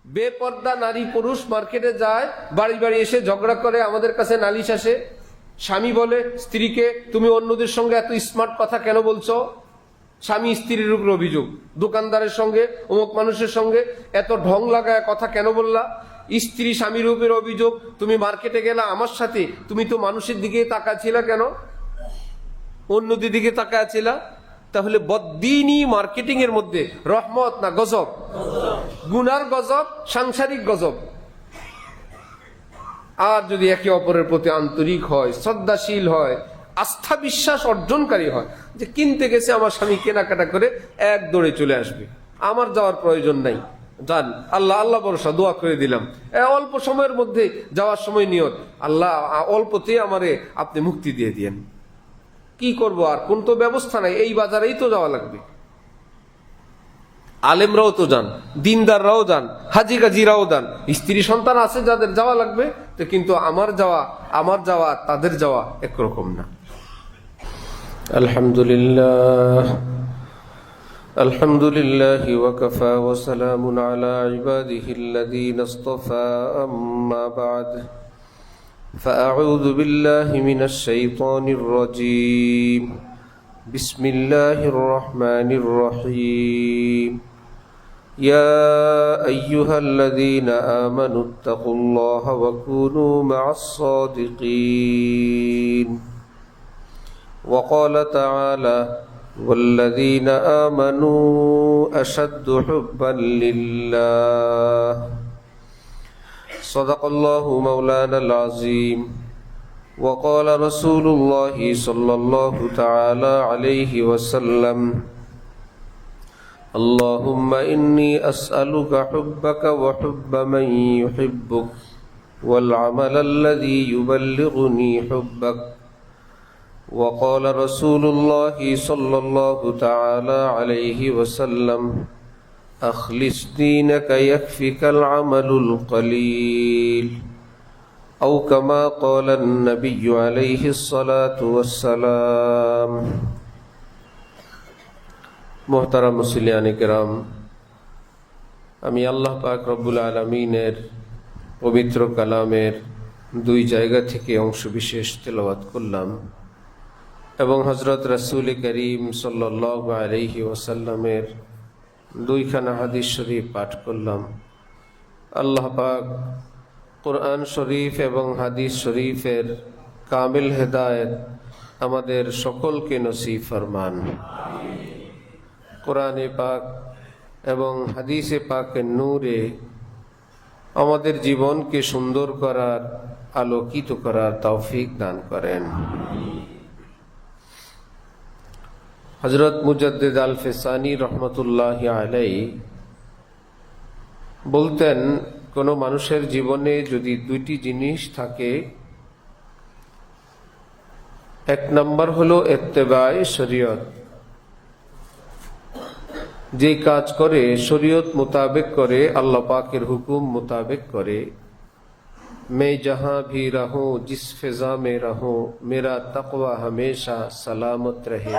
বেপর্দা নারী পুরুষ মার্কেটে যায়, বাড়ি বাড়ি এসে ঝগড়া করে, আমাদের কাছে নালিশ আসে। স্বামী বলে স্ত্রীকে, তুমি অন্যদের সঙ্গে এত স্মার্ট কথা কেন বলছো? স্বামী স্ত্রীর উপর অভিযোগ, দোকানদারের সঙ্গে অমুক মানুষের সঙ্গে এত ঢং লাগায় কথা কেন বললা? স্ত্রী স্বামীর উপর অভিযোগ, তুমি মার্কেটে গেলা আমার সাথে, তুমি তো মানুষের দিকে তাকাচ্ছিলা কেন, অন্যদের দিকে তাকাচ্ছিলা? তাহলে বদ্দিনী মার্কেটিং এর মধ্যে রহমত না গজব? গুনার গজব, সাংসারিক গজব। আর যদি একে অপরের প্রতি আন্তরিক হয়, শ্রদ্ধাশীল হয়, আস্থা বিশ্বাস অর্জনকারী হয়, যে কিনতে গেছে আমার স্বামী কেনাকাটা করে এক দৌড়ে চলে আসবে, আমার যাওয়ার প্রয়োজন নাই, যান, আল্লাহ আল্লাহ ভরসা, দোয়া করে দিলাম, অল্প সময়ের মধ্যে যাওয়ার সময় নিয়ত, আল্লাহ অল্পতে আমারে আপনি মুক্তি দিয়ে দিয়েন। কি করব আর, কোন তো ব্যবস্থা নাই, এই বাজারেই তো যাওয়া লাগবে। আলেমরাও তো যান, দিনদাররাও যান, হাজি গাজিরাও যান, স্ত্রী সন্তান আছে যাদের যাওয়া লাগবে, তো কিন্তু আমার যাওয়া তাদের যাওয়া একরকম না। আলহামদুলিল্লাহ, আলহামদুলিল্লাহি ওয়া কাফা ওয়া সালামুন আলা ইবাদিহিল্লাযীনা ইসতাফা, আম্মা বা'দ, فأعوذ بالله من الشيطان الرجيم. بسم الله الرحمن الرحيم. يا أيها الذين آمنوا اتقوا الله وكونوا مع الصادقين. وقال تعالى: والذين آمنوا أشد حبا لله. صدق الله مولانا العظيم. وقال رسول الله صلى الله تعالى عليه وسلم: اللهم إني أسألك حبك وحب من يحبك والعمل الذي يبلغني حبك. وقال رسول الله صلى الله تعالى عليه وسلم: أخلص دينك يكفك العمل القليل. أو كما قال النبي عليه الصلاة والسلام. মোহতারাম মুসলিয়ানে কেরাম, আমি আল্লাহ পাক রব্বুল আলামিনের পবিত্র কালামের দুই জায়গা থেকে অংশ বিশেষ তেলাওয়াত করলাম এবং হযরত রাসূল করিম সাল্লাল্লাহু আলাইহি ওয়াসাল্লামের দুইখানা হাদিস শরীফ পাঠ করলাম। আল্লাহ পাক কোরআন শরীফ এবং হাদিস শরীফের কামিল হেদায়েত আমাদের সকলকে নসিব ফরমান। কোরআনে পাক এবং হাদিসে পাকের নূরে আমাদের জীবনকে সুন্দর করার, আলোকিত করার তৌফিক দান করেন। হযরত মুজাদ্দিদ আল ফিসানি রহমতুল্লাহি আলাইহি বলতেন, কোন মানুষের জীবনে যদি দুইটি জিনিস থাকে, এক নম্বর হলো ইত্তেবায়ে শরীয়ত, যে কাজ করে শরীয়ত মোতাবেক করে, আল্লাহ পাকের হুকুম মোতাবেক করে, मैं जहां भी रहूं जिस फिजा में रहूं मेरा तकवा हमेशा सलामत रहे।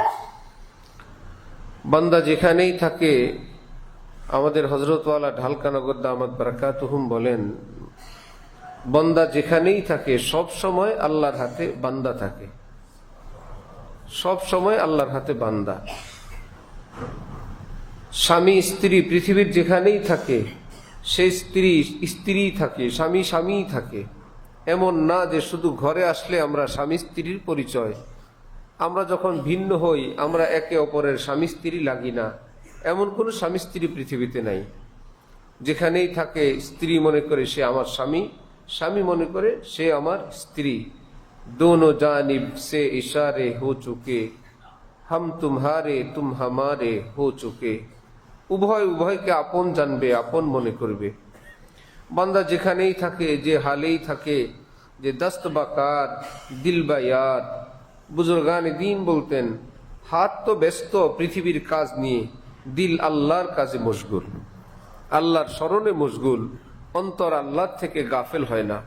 বান্দা যেখানেই থাকে, আমাদের হযরতওয়ালা ঢালকানগর দামাত বারাকাতুহুম বলেন, বান্দা যেখানেই থাকে সব সময় আল্লাহর হাতে বান্দা থাকে, সব সময় আল্লাহর হাতে বান্দা। স্বামী স্ত্রী পৃথিবীর যেখানেই থাকে, সেই স্ত্রী থাকে, স্বামী স্বামীই থাকে। এমন না যে শুধু ঘরে আসলে আমরা স্বামী স্ত্রীর পরিচয়, আমরা যখন ভিন্ন হই আমরা একে অপরের স্বামী স্ত্রী লাগি না, এমন কোনো স্বামী স্ত্রী পৃথিবীতে নাই। যেখানেই থাকে স্ত্রী মনে করে সে আমার স্বামী, স্বামী মনে করে সে আমার স্ত্রী। দোনো জানিব সে ইশারে হো চুকে, হাম তুমহারে তুম হামারে হো চুকে। উভয় উভয়কে আপন জানবে, আপন মনে করবে। বান্দা যেখানেই থাকে, যে হালেই থাকে, যে দস্ত বা কার, দিল বা ইয়ার। বুজুর্গান দ্বীন বলতেন, হাত তো ব্যস্ত পৃথিবীর কাজ নিয়ে, দিল আল্লাহর কাজে মশগুল, আল্লাহর স্মরণে মশগুল, অন্তর আল্লাহর থেকে গাফেল হয় না।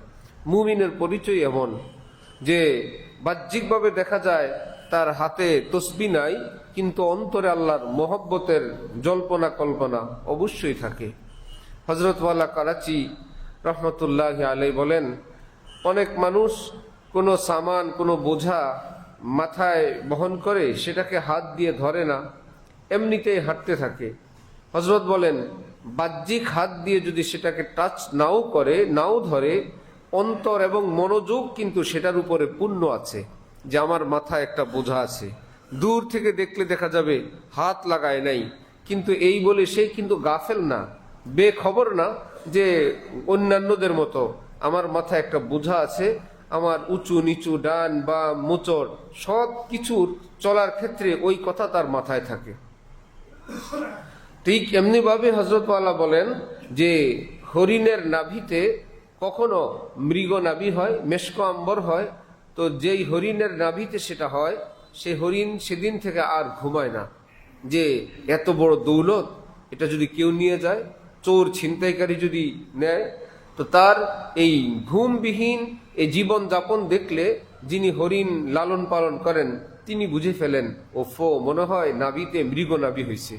মুমিনের পরিচয় এমন যে বাহ্যিকভাবে দেখা যায় তার হাতে তসবিহ নাই, কিন্তু অন্তরে আল্লাহর মহব্বতের জল্পনা কল্পনা অবশ্যই থাকে। হযরত ওয়ালা করাচি রহমতুল্লাহ আলাই বলেন, অনেক মানুষ কোনো সামান, কোনো বোঝা মাথায় বহন করে সেটাকে হাত দিয়ে ধরে না, এমনিতেই হাঁটতে থাকে। হযরত বলেন, বাহ্যিক হাত দিয়ে যদি সেটাকে টাচ নাও করে, নাও ধরে, অন্তর এবং মনোযোগ কিন্তু সেটার উপরে পূর্ণ আছে, যে আমার মাথায় একটা বোঝা আছে। দূর থেকে দেখলে দেখা যাবে হাত লাগায় নাই, কিন্তু এই বলে সে কিন্তু গাফেল না, বেখবর না, যে অন্যান্যদের মতো আমার মাথায় একটা বোঝা আছে, আমার উঁচু নিচু ডান বা মোচড় সব কিছুর চলার ক্ষেত্রে ওই কথা তার মাথায় থাকে। ঠিক এমনিভাবে হযরত ওয়ালা বলেন যে হরিণের নাভিতে কখনো মৃগ নাভি হয়, মেশক আম্বর হয়, তো যেই হরিণের নাভিতে সেটা হয়, সে হরিণ সেদিন থেকে আর ঘুমায় না, যে এত বড় দৌলত এটা যদি কেউ নিয়ে যায়, চোর ছিনতাইকারী যদি নেয়, তো তার এই ঘুমবিহীন এই জীবন যাপন দেখলে যিনি হরিণ লালন পালন করেন তিনি বুঝে ফেলেন, ও মনে হয় নাভিতে মৃগ নাভি হয়েছে।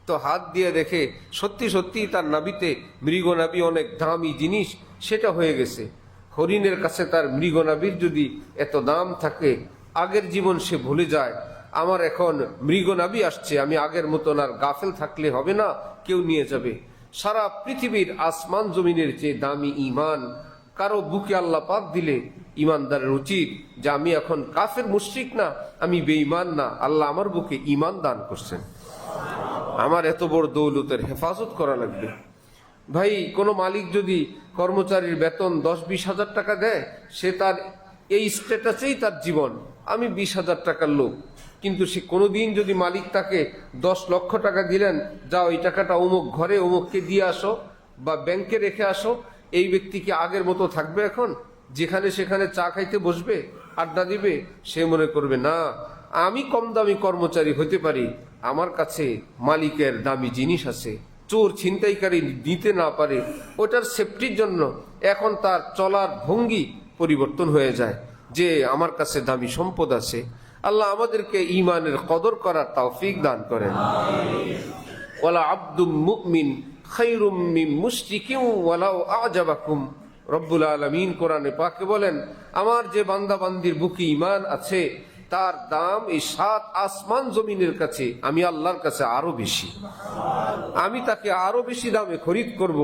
তো হাত দিয়ে দেখে সত্যি সত্যি তার নাভিতে মৃগ নাভি, অনেক দামি জিনিস সেটা হয়ে গেছে। হরিণের কাছে তার মৃগ নাভির যদি এত দাম থাকে, আগের জীবন সে ভুলে যায়, আমার এখন মৃগ নাভি আসছে, আমি আগের মতন আর গাফেল থাকলে হবে না, কেউ নিয়ে যাবে। সারা পৃথিবীর আসমান জমিনের চেয়ে দামি ঈমান কারো বুকে আল্লাহ পাক দিলে ঈমানদারের উচিত যে আমি এখন কাফের মুশরিক না, আমি বেঈমান না, আল্লাহ আমার বুকে ঈমান দান করছেন, আমার এত বড় দৌলতের হেফাজত করা লাগবে। ভাই, কোনো মালিক যদি কর্মচারীর বেতন 10-20 হাজার টাকা দেয়, সে তার এই স্ট্যাটাসেই তার জীবন, আমি 20,000 টাকার লোক, কিন্তু সে কোনোদিন যদি মালিক তাকে 10 লক্ষ টাকা দিলেন, যাও এই টাকাটা অমুক ঘরে অমুককে দিয়ে আসো বা ব্যাংকে রেখে আসো, এই ব্যক্তি কি আগের মতো থাকবে? এখন যেখানে সেখানে চা খাইতে বসবে, আড্ডা দিবে? সে মনে করবে না, আমি কম দামি কর্মচারী হতে পারি, আমার কাছে মালিকের দামি জিনিস আছে, চোর ছিনতাইকারী দিতে না পারে, ওটার সেফটির জন্য এখন তার চলার ভঙ্গি পরিবর্তন হয়ে যায়, যে আমার কাছে দামি সম্পদ আছে। আল্লাহ আমাদেরকে ঈমানের কদর করার তৌফিক দান করেন। ওয়ালা আব্দুম মুমিন খায়রুম মিন মুশরিকিন ওয়ালাউ আ'জাবাকুম। রব্বুল আলামিন কোরআনে পাকে বলেন, আমার যে বান্দা বান্দির বুকে ঈমান আছে, তার দাম এই 7 আসমান জমিনের কাছে, আমি আল্লাহর কাছে আরো বেশি, আমি তাকে আরো বেশি দামে খরিদ করব।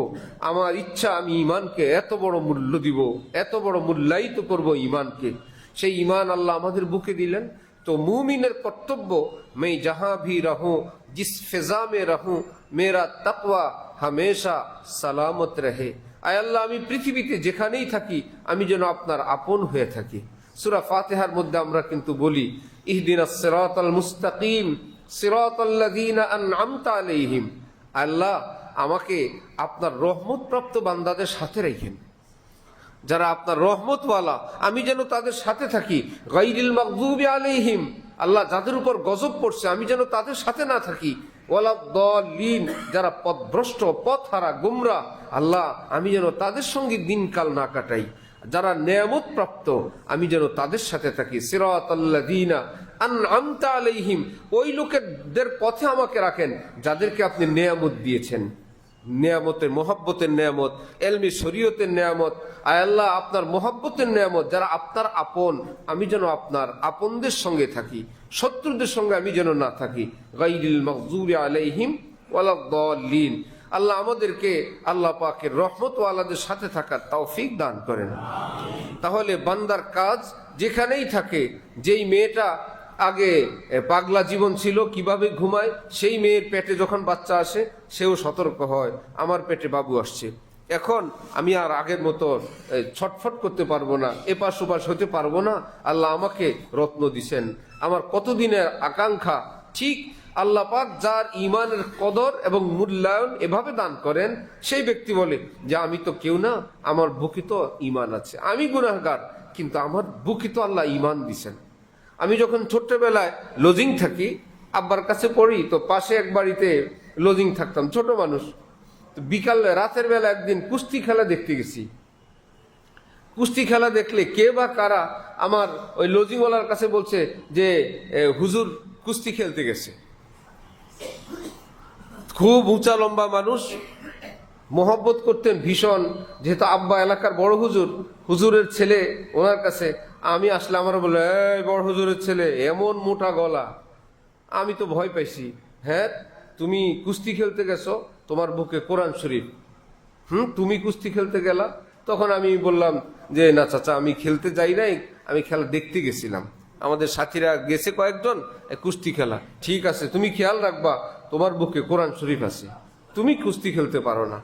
আমার ইচ্ছা আমি ঈমানকে এত বড় মূল্য দিব, এত বড় মূল্যায়িত করব ঈমানকে। সেই ঈমান আল্লাহ আমাদের বুকে দিলেন। তো মুমিনের কর্তব্য, मैं जहां भी रहूं, जिस फिजा में रहूं, मेरा तकवा हमेशा सलामत रहे। আয় আল্লাহ, আমি পৃথিবীতে যেখানেই থাকি আমি যেন আপনার আপন হয়ে থাকি। সূরা ফাতিহার মধ্যে আমরা কিন্তু বলি, ইহদিনাস সিরাতাল মুস্তাকিম সিরাতাল্লাযীনা আন'আমতা আলাইহিম। আল্লাহ, আমাকে আপনার রহমতপ্রাপ্ত বান্দাদের সাথে রাখেন, যারা আপনার রহমতওয়ালা, আমি যেন তাদের সাথে থাকি। গায়রিল মাগদুবি আলাইহিম, আল্লাহ যাদের উপর গজব পড়ছে আমি যেন তাদের সাথে না থাকি। ওয়ালাদ-দাল্লিন, যারা পথভ্রষ্ট, পথহারা, গুমরাহ, আল্লাহ আমি যেন তাদের সঙ্গে দিনকাল না কাটাই। যারা নেয়ামত প্রাপ্ত আমি যেন তাদের সাথে থাকি। সিরাতাল্লাযীনা আন'আমতা আলাইহিম, ওই লোকেদের পথে আমাকে রাখেন যাদেরকে আপনি নেয়ামত দিয়েছেন, নেয়ামতের মহব্বতের নেয়ামত, এলমি শরীয়তের নেয়ামত। আয় আল্লাহ, আপনার মহব্বতের নেয়ামত, যারা আপনার আপন, আমি যেন আপনার আপনদের সঙ্গে থাকি, শত্রুদের সঙ্গে আমি যেন না থাকি। গায়রিল মাগদুবি আলাইহিম ওয়ালাদ-দাল্লিন। আল্লাহ আমাদেরকে আল্লাহ পাকের রহমতওয়ালাদের সাথে থাকার তৌফিক দান করেন। তাহলে বান্দার কাজ যেখানেই থাকে, যেই মেয়েটা আগে পাগলা জীবন ছিল, কিভাবে ঘুমায়, সেই মেয়ের পেটে যখন বাচ্চা আসে সেও সতর্ক হয়, আমার পেটে বাবু আসছে, এখন আমি আর আগের মতো ছটফট করতে পারবো না, এপাশ ওপাশ হতে পারবো না, আল্লাহ আমাকে রত্ন দিছেন, আমার কতদিনের আকাঙ্ক্ষা। ঠিক আল্লাহ পাক যার ঈমানের কদর এবং মূল্যায়ন এভাবে দান করেন, সেই ব্যক্তি বলে যে আমি তো কেউ না, আমার বুকে তো ঈমান আছে, আমি গুনাহগার, কিন্তু আমার বুকে তো আল্লাহ ঈমান দিছেন। আমি যখন ছোট্টবেলায় লজিং থাকি, আব্বার কাছে পড়ি, তো পাশে এক বাড়িতে লজিং থাকতাম, ছোট মানুষ। তো বিকাল রাতের বেলা একদিন কুস্তি খেলা দেখতে গেছি। কুস্তি খেলা দেখলে কে বা কারা আমার ওই লজিংওয়ালার কাছে বলছে যে হুজুর কুস্তি খেলতে গেছে। খুব উঁচা লম্বা মানুষ, মোহব্বত করতেন ভীষণ, যেহেতু আব্বা এলাকার বড় হুজুর, হুজুরের ছেলে, ওনার কাছে আমি আসলে আমার বলে, এই বড় হুজুরের ছেলে, এমন মোটা গলা। আমি তো ভয় পাইছি। হ্যাঁ, তুমি কুস্তি খেলতে গেছো, তোমার বুকে কোরআন শরীফ, তুমি কুস্তি খেলতে গেলা? তখন আমি বললাম যে না চাচা, আমি খেলতে যাই নাই, আমি খেলা দেখতে গেছিলাম, আমাদের সাথীরা গেছে কয়েকজন কুস্তি খেলা। ঠিক আছে, তুমি খেয়াল রাখবা, তোমার বুকে কোরআন শরীফ আছে, তুমি কুস্তি খেলতে পারো না।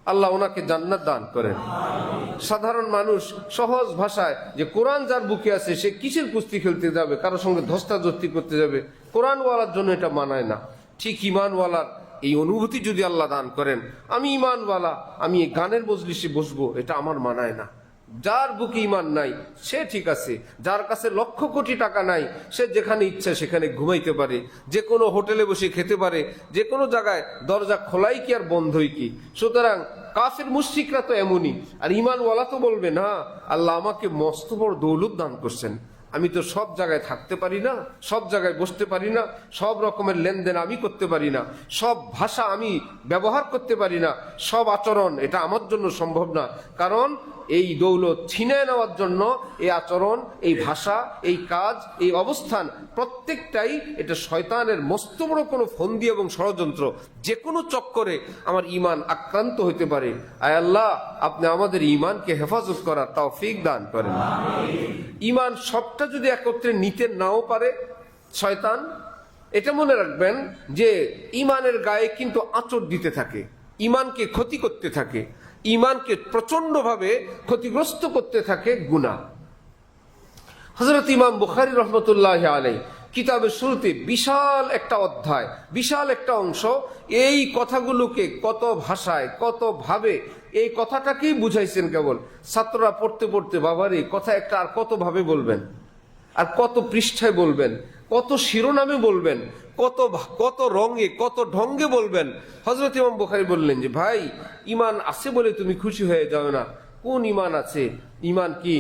আল্লাহ ওনাকে জান্নাত দান করেন। সাধারণ মানুষ সহজ ভাষায় যে কোরআন যার বুকে আছে সে কিসের কুস্তি খেলতে যাবে, কারোর সঙ্গে ধস্তাধস্তি করতে যাবে? কোরআনওয়ালার জন্য এটা মানায় না। ঠিক ইমানওয়ালার এই অনুভূতি যদি আল্লাহ দান করেন, আমি ইমানওয়ালা, আমি এই গানের মজলিসে বসবো, এটা আমার মানায় না। যার বুকে ইমান নাই সে ঠিক আছে, যার কাছে লক্ষ কোটি টাকা নাই সে যেখানে ইচ্ছা সেখানে ঘুমাইতে পারে, যে কোনো হোটেলে বসে খেতে পারে, যে কোনো জায়গায় দরজা খোলাই কি আর বন্ধই কি। সুতরাং কাফের মুশরিকরা তো এমনই। আর ইমানওয়ালা তো বলবে না, আল্লাহ আমাকে মস্ত বড় দৌলত দান করছেন, আমি তো সব জায়গায় থাকতে পারি না, সব জায়গায় বসতে পারি না, সব রকমের লেনদেন আমি করতে পারি না, সব ভাষা আমি ব্যবহার করতে পারি না, সব আচরণ এটা আমার জন্য সম্ভব না। কারণ এই দৌলত ছিনিয়ে নেওয়ার জন্য এই আচরণ, এই ভাষা, এই কাজ, এই অবস্থান প্রত্যেকটাই এটা শয়তানের মস্ত বড় কোনো ফন্দি এবং ষড়যন্ত্র। যে কোনো চক্করে আমার ইমান আক্রান্ত হতে পারে। আয় আল্লাহ, আপনি আমাদের ইমানকে হেফাজত করার তৌফিক দান করেন। ইমান সবটা যদি একত্রে নিতে নাও পারে শয়তান, এটা মনে রাখবেন যে ইমানের গায়ে কিন্তু আঁচড় দিতে থাকে, ইমানকে ক্ষতি করতে থাকে, ইমানকে প্রচন্ডভাবে ক্ষতিগ্রস্ত করতে থাকে গুনাহ। হযরত ইমাম বুখারী রহমতুল্লাহ আলাইহি কিতাবের শুরুতে বিশাল একটা অধ্যায়, বিশাল একটা অংশ এই কথাগুলোকে কত ভাষায়, কত ভাবে এই কথাটাকেই বুঝাইছেন। কেবল ছাত্ররা পড়তে পড়তে বাবারে কথা একটা আর কত ভাবে বলবেন, আর কত পৃষ্ঠায় বলবেন, কত শিরোনামে বলবেন, কত কত রঙে, কত ঢঙ্গে বলবেন। হযরত ইমাম বুখারী বললেন যে ভাই, ইমান আছে বলে তুমি খুশি হয়ে যাও না। কোন ইমান আছে? ইমান কি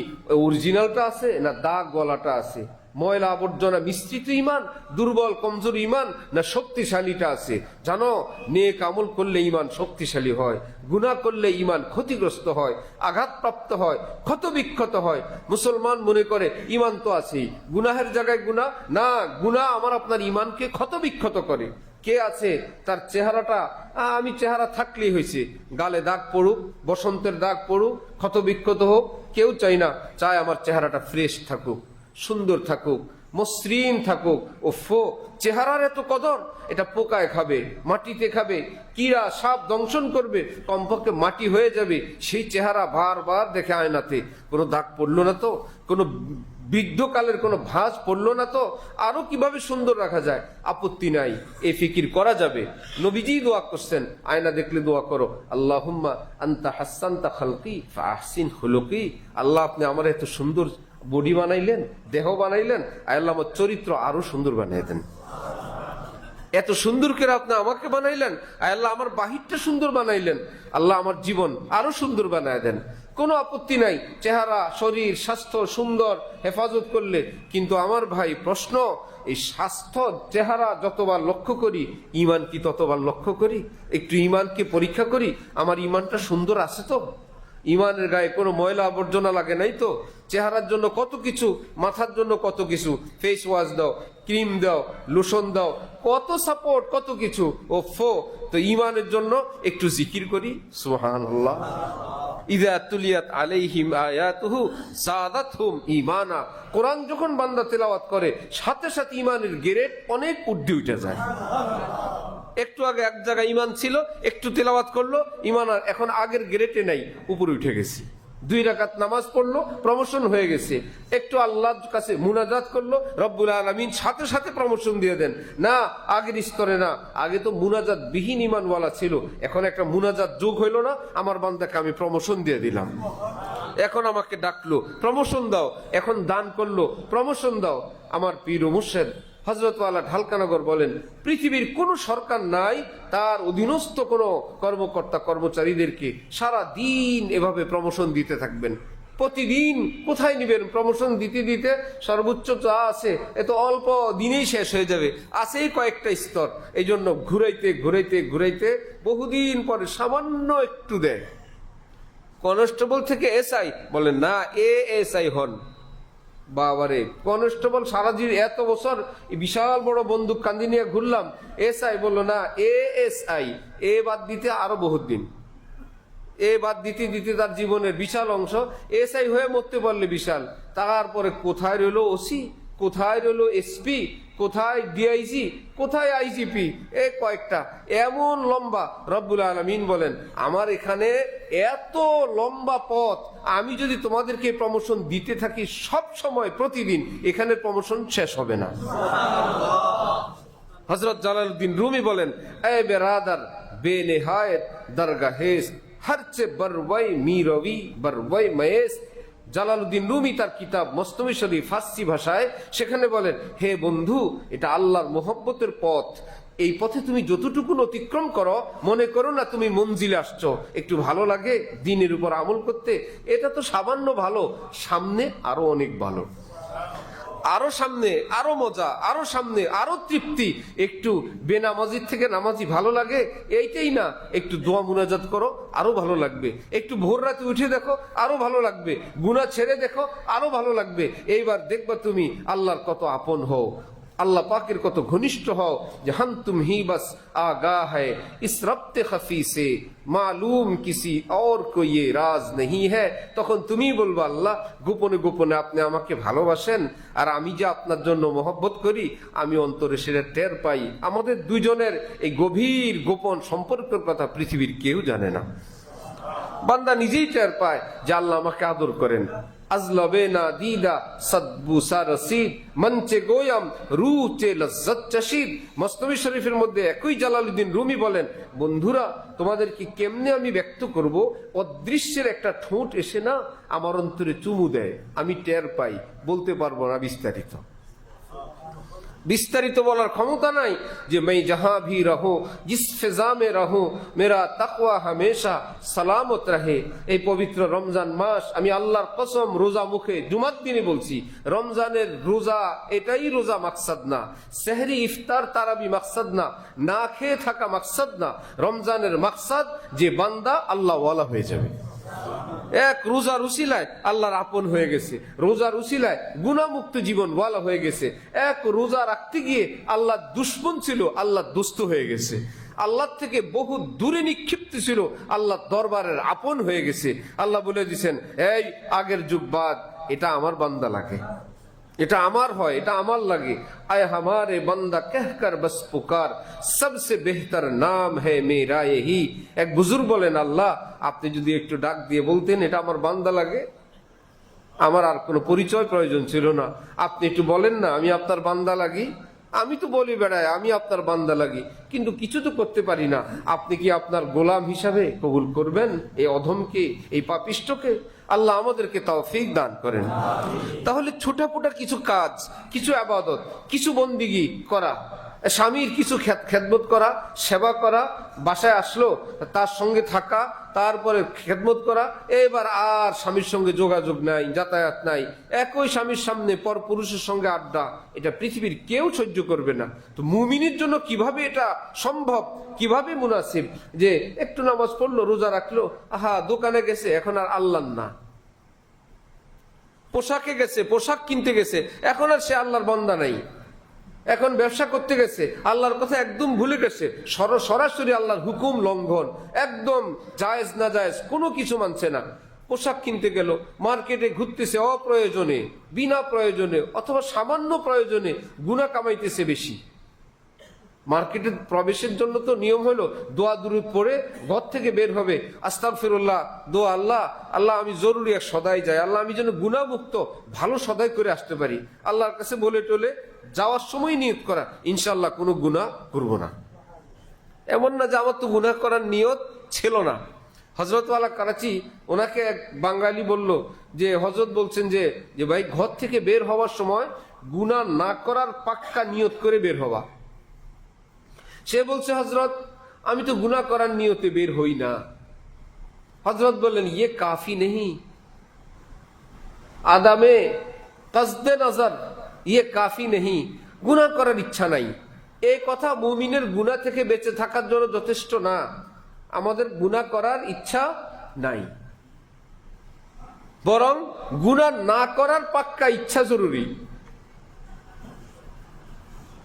অরিজিনালটা আছে না দাগ গলাটা আছে? ময়লা আবর্জনা মিশ্রিত ইমান, দুর্বল কমজোর ইমান না শক্তিশালীটা আছে? জানো, নেক আমল করলে ইমান শক্তিশালী হয়, গুনাহ করলে ইমান ক্ষতিগ্রস্ত হয়, আঘাতপ্রাপ্ত হয়, ক্ষতবিক্ষত হয়। মুসলমান মনে করে ইমান তো আছেই, গুনাহের জায়গায় গুনাহ না, গুনাহ আমার আপনার ইমানকে ক্ষতবিক্ষত করে। কে আছে তার চেহারাটা আমি চেহারা থাকলেই হয়েছে, গালে দাগ পড়ুক, বসন্তের দাগ পড়ুক, ক্ষতবিক্ষত হোক, কেউ চাই না, চায় আমার চেহারাটা ফ্রেশ থাকুক, সুন্দর থাকুক, মসৃণ থাকুক। ওফো, চেহারার এত কদর? এটা পোকায় খাবে, মাটিতে খাবে, কীড়া সাপ দংশন করবে, কমপক্ষে মাটি হয়ে যাবে। সেই চেহারা বারবার দেখে আয়নাতে, কোনো দাগ পড়লো না তো, কোনো বৃদ্ধকালের কোনো ভাঁজ পড়লো না তো, আরো কিভাবে সুন্দর রাখা যায়? আপত্তি নাই, এই ফিকির করা যাবে। নবীজি দোয়া করছেন, আয়না দেখলে দোয়া করো, আল্লাহুম্মা আনতা হাসানতা খালকি ফাহসিন খুলুকি। আল্লাহ, আপনি আমার এত সুন্দর বডি বানাইলেন, দেহ বানাইলেন, আল্লাহ আমার চরিত্র আরো সুন্দর বানিয়ে দেন। এত সুন্দর করে আপনি আমাকে বানাইলেন, আল্লাহ আমার বাহিরটা সুন্দর বানাইলেন, আল্লাহ আমার জীবন আরো সুন্দর বানায় দেন। কোনো আপত্তি নাই চেহারা, শরীর, স্বাস্থ্য সুন্দর হেফাজত করলে। কিন্তু আমার ভাই প্রশ্ন, এই স্বাস্থ্য চেহারা যতবার লক্ষ্য করি, ইমান কি ততবার লক্ষ্য করি? একটু ইমানকে পরীক্ষা করি, আমার ইমানটা সুন্দর আছে তো? ইমানের গায়ে কোনো ময়লা আবর্জনা লাগে নাই তো? চেহারার জন্য কত কিছু, মাথার জন্য কত কিছু, ফেস ওয়াশ দাও, ক্রিম দাও, লোশন দাও, কত সাপোর্ট, কত কিছু। ওফো, তো ইমানের জন্য একটু জিকির করি, সুবহানাল্লাহ। ইযা তুলিয়াত আলাইহিম আয়াতুহু যাদাতহুম ঈমানা। কোরআন যখন বান্দা তেলাওয়াত করে, সাথে সাথে ইমানের গ্রেড অনেক ঊর্ধ্বে উঠে যায়। একটু আগে এক জায়গায় ইমান ছিল, একটু তেলাওয়াত করলো, ইমান আর এখন আগের গ্রেডে নাই, উপরে উঠে গেছে। 2 রাকাত নামাজ পড়লো, প্রমোশন হয়ে গেছে। একটু আল্লাহর কাছে মুনাজাত করলো, রব্বুল আলামিন সাথে সাথে প্রমোশন দিয়ে দেন। না, আগের স্তরে না, আগে তো মুনাজাত বিহীন ইমানওয়ালা ছিল, এখন একটা মুনাজাত যোগ হইলো না, আমার বান্দাকে আমি প্রমোশন দিয়ে দিলাম। এখন আমাকে ডাকলো, প্রমোশন দাও। এখন দান করলো, প্রমোশন দাও। আমার পীর ও মুর্শিদ হযরত ওয়ালা ঢালকানগর বলেন, পৃথিবীর কোন সরকার নাই তার অধীনস্থ কোন কর্মকর্তা কর্মচারীদেরকে সারা দিন এভাবে প্রমোশন দিতে থাকবেন। প্রতিদিন কোথায় নিবেন? প্রমোশন দিতে দিতে সর্বোচ্চ যা আছে এত অল্প দিনেই শেষ হয়ে যাবে, আছেই কয়েকটা স্তর। এই জন্য ঘুরাইতে ঘুরাইতে ঘুরাইতে বহুদিন পরে সামান্য একটু দেয়। কনস্টেবল থেকে এসআই বলে না, এএসআই হন। বাবারে, কনস্টেবল সারা জীবন এত বছর বিশাল বড় বন্দুক কান্দি নিয়ে ঘুরলাম, এসআই বললো না, এএসআই। এ বাদ দিতে আরো বহুত দিন, এ বাদ দিতে দিতে তার জীবনের বিশাল অংশ। এসআই হয়ে মরতে পারলে বিশাল, তারপরে কোথায় রইল ওসি, কোথায় রইল এসপি, কোথায় ডিআইজি, কোথায় আইজিপি, এ কয়েকটা এমন লম্বা। রব্বুল আলামিন বলেন আমার এখানে এত লম্বা পথ, আমি যদি তোমাদেরকে প্রমোশন দিতে থাকি সব সময় প্রতিদিন, এখানে প্রমোশন শেষ হবে না। হযরত জালালউদ্দিন রুমি বলেন এ বেরাদার বেনেহায়েত দরগাহেস হরচে বরওয়াই মিরবি বরওয়াই ময়েস। জালালউদ্দিন রুমি তার কিতাব মস্তবি শরীফ ফার্সি ভাষায় সেখানে বলেন হে বন্ধু, এটা আল্লাহর মোহব্বতের পথ। এই পথে তুমি যতটুকু অতিক্রম করো, মনে করো না তুমি মঞ্জিলে আসছো। একটু ভালো লাগে দ্বীনের উপর আমল করতে, এটা তো সামান্য ভালো, সামনে আরো অনেক ভালো, আরো সামনে আরো মজা, আরো সামনে আরো তৃপ্তি। একটু বেনামাজির থেকে নামাজি ভালো লাগে এইটাই না, একটু দোয়া মুনাজাত করো আরো ভালো লাগবে, একটু ভোর রাতে উঠে দেখো আরো ভালো লাগবে, গুনাহ ছেড়ে দেখো আরো ভালো লাগবে। এইবার দেখবা তুমি আল্লাহর কত আপন হও, আল্লাহ পাকের কত ঘনিষ্ঠ হও। যে হাম তুম হি বাস আগা হ্যায় ইস রব্তে খফি সে মালুম কিসি और कोई ये राज नहीं है। তখন তুমি বলবা আল্লাহ গোপনে গোপনে আপনি আমাকে ভালোবাসেন, আর আমি যে আপনার জন্য মহব্বত করি আমি অন্তরে সেটা টের পাই। আমাদের দুইজনের এই গভীর গোপন সম্পর্কের কথা পৃথিবীর কেউ জানে না, বান্দা নিজেই টের পায় যে আল্লাহ আমাকে আদর করেন। আজলবে না দিদা সদবু সারসিদ মঞ্চে গোয়াম রুচে লজ্জত চশিদ। মস্তবি শরীফের মধ্যে একই জালালউদ্দিন রুমি বলেন বন্ধুরা তোমাদেরকে কেমনে আমি ব্যক্ত করব, অদৃশ্যের একটা ঠোঁট এসে না আমার অন্তরে চুমু দেয়, আমি টের পাই, বলতে পারবো না বিস্তারিত। বিস্তারিত বলার ক্ষমতা নাই যে मैं जहां भी रहूं जिस फिजा में रहूं मेरा तकवा हमेशा सलामत रहे। এই পবিত্র রমজান মাস আমি আল্লাহর কসম রোজা মুখে জুমার দিনে বলছি, রমজানের রোজা এটাই রোজা মাকসাদ না, সেহরি ইফতার তারাবি মাকসাদ না, না খেয়ে থাকা মাকসাদ না। রমজানের মাকসাদ যে বান্দা আল্লাহ ওয়ালা হয়ে যাবে। এক রোজার উসিলায় আল্লাহর আপন হয়ে গেছে, রোজার উসিলায় গুনাহমুক্ত জীবন ওয়ালা হয়ে গেছে। এক রোজা রাখতে গিয়ে আল্লাহ দুশ্মন ছিল, আল্লাহ দোস্ত হয়ে গেছে। আল্লাহ থেকে বহু দূরে নিক্ষিপ্ত ছিল, আল্লাহ দরবারের আপন হয়ে গেছে। আল্লাহ বলে দিয়েছেন এই আগের যুগ বাদ, এটা আমার বান্দা লাগে, এটা আমার হয়, এটা আমার লাগে। আয় হামারে বান্দা कहकर बस पुकार सबसे बेहतर नाम है मेरा यही। এক বুজুর্গ বলেন আল্লাহ আপনি যদি একটু ডাক দিয়ে বলতেন এটা আমার বান্দা লাগে, আমার আর কোনো পরিচয় প্রয়োজন ছিল না, আপনি একটু বলেন না আমি আপনার বান্দা লাগি। আমি তো বলি বেড়ায় আমি আপনার বান্দা লাগি, কিন্তু কিছু তো করতে পারি না। আপনি কি আপনার গোলাম হিসাবে কবুল করবেন এই অধমকে, এই পাপিষ্ঠকে? আল্লাহ আমাদেরকে তৌফিক দান করেন। তাহলে ছোটাফোটা কিছু কাজ, কিছু ইবাদত, কিছু বন্দিগি করা, স্বামীর কিছু খেদমত করা, সেবা করা, বাসায় আসলো তার সঙ্গে থাকা, তারপরে খেদমত করা। এবার আর স্বামীর সঙ্গে যোগাযোগ নাই, যাতায়াত নাই, একই স্বামীর সামনে পর পুরুষের সঙ্গে আড্ডা, এটা পৃথিবীর কেউ সহ্য করবে না। তো মুমিনের জন্য কিভাবে এটা সম্ভব, কিভাবে মুনাসিব যে একটু নামাজ পড়লো, রোজা রাখলো, আহা দোকানে গেছে এখন আর আল্লাহ না, পোশাকে গেছে পোশাক কিনতে গেছে এখন আর সে আল্লাহর বান্দা নাই, এখন ব্যবসা করতে গেছে আল্লাহর কথা একদম ভুলে গেছে, সরাসরি আল্লাহর হুকুম লঙ্ঘন, একদম জায়েজ না জায়েজ কোনো কিছু মানছে না। পোশাক কিনতে গেল, মার্কেটে ঘুরতেছে অপ্রয়োজনে, বিনা প্রয়োজনে অথবা সামান্য প্রয়োজনে, গুনাহ কামাইতেছে বেশি। মার্কেটে প্রবেশের জন্য তো নিয়ম হলো দোয়া দুরূদ পড়ে ঘর থেকে বের হবে, আস্তাগফিরুল্লাহ, দোয়া আল্লাহ আল্লাহ আমি জরুরি এক সদাই যাই, আল্লাহ আমি যেন গুনাহমুক্ত ভালো সদাই করে আসতে পারি। আল্লাহর কাছে বলে টলে যাওয়ার সময় নিয়ত করা ইনশাআল্লাহ কোনো গুনাহ করব না। এমন না যে আমার তো গুনাহ করার নিয়ত ছিল না। হযরত ওয়ালা করাচি, ওনাকে এক বাঙালি বলল যে হযরত বলছেন যে ভাই ঘর থেকে বের হওয়ার সময় গুনাহ না করার পাক্কা নিয়ত করে বের হওয়া। সে বলছে হযরত আমি তো গুনাহ করার নিয়তে বের হই না। হযরত বললেন ইয়ে কাফি নেই, আদামে কসদে নজর ইয়ে কাফি নেই, গুনাহ করার ইচ্ছা নাই, এই কথা মুমিনের গুনাহ থেকে বেঁচে থাকার জন্য যথেষ্ট না। আমাদের গুনাহ করার ইচ্ছা নাই, বরং গুনাহ না করার পাক্কা ইচ্ছা জরুরি।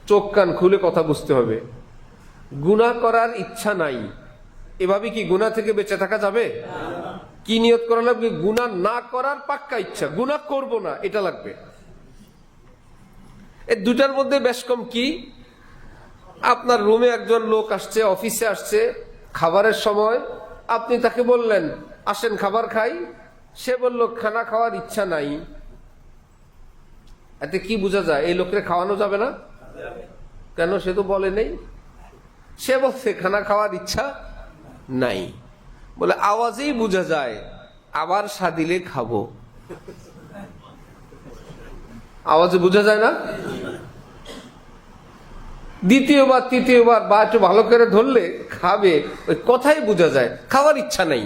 চোখ কান খুলে কথা বুঝতে হবে। গুনাহ করার ইচ্ছা নাই, এভাবে কি গুনাহ থেকে বেঁচে থাকা যাবে? কি নিয়ত করা লাগবে? গুনাহ না করার পাক্কা ইচ্ছা, গুনাহ করব না এটা লাগবে। এই দুটার মধ্যে বেশ কম কি? আপনার রুমে একজন লোক আসছে, অফিসে আসছে, খাবারের সময় আপনি তাকে বললেন আসেন খাবার খাই, সে বলল খানা খাওয়ার ইচ্ছা নাই। এতে কি বোঝা যায়? এই লোককে খাওয়ানো যাবে না কেন? সে তো বলে নেই, সে বলছে খানা খাওয়ার ইচ্ছা নাই। বলে আওয়াজেই বোঝা যায় আবার সাদিলে খাবো, আওয়াজে বোঝা যায় না? দ্বিতীয়বার তৃতীয়বার বা একটু ভালো করে ধরলে খাবে, ওই কথাই বোঝা যায় খাওয়ার ইচ্ছা নাই।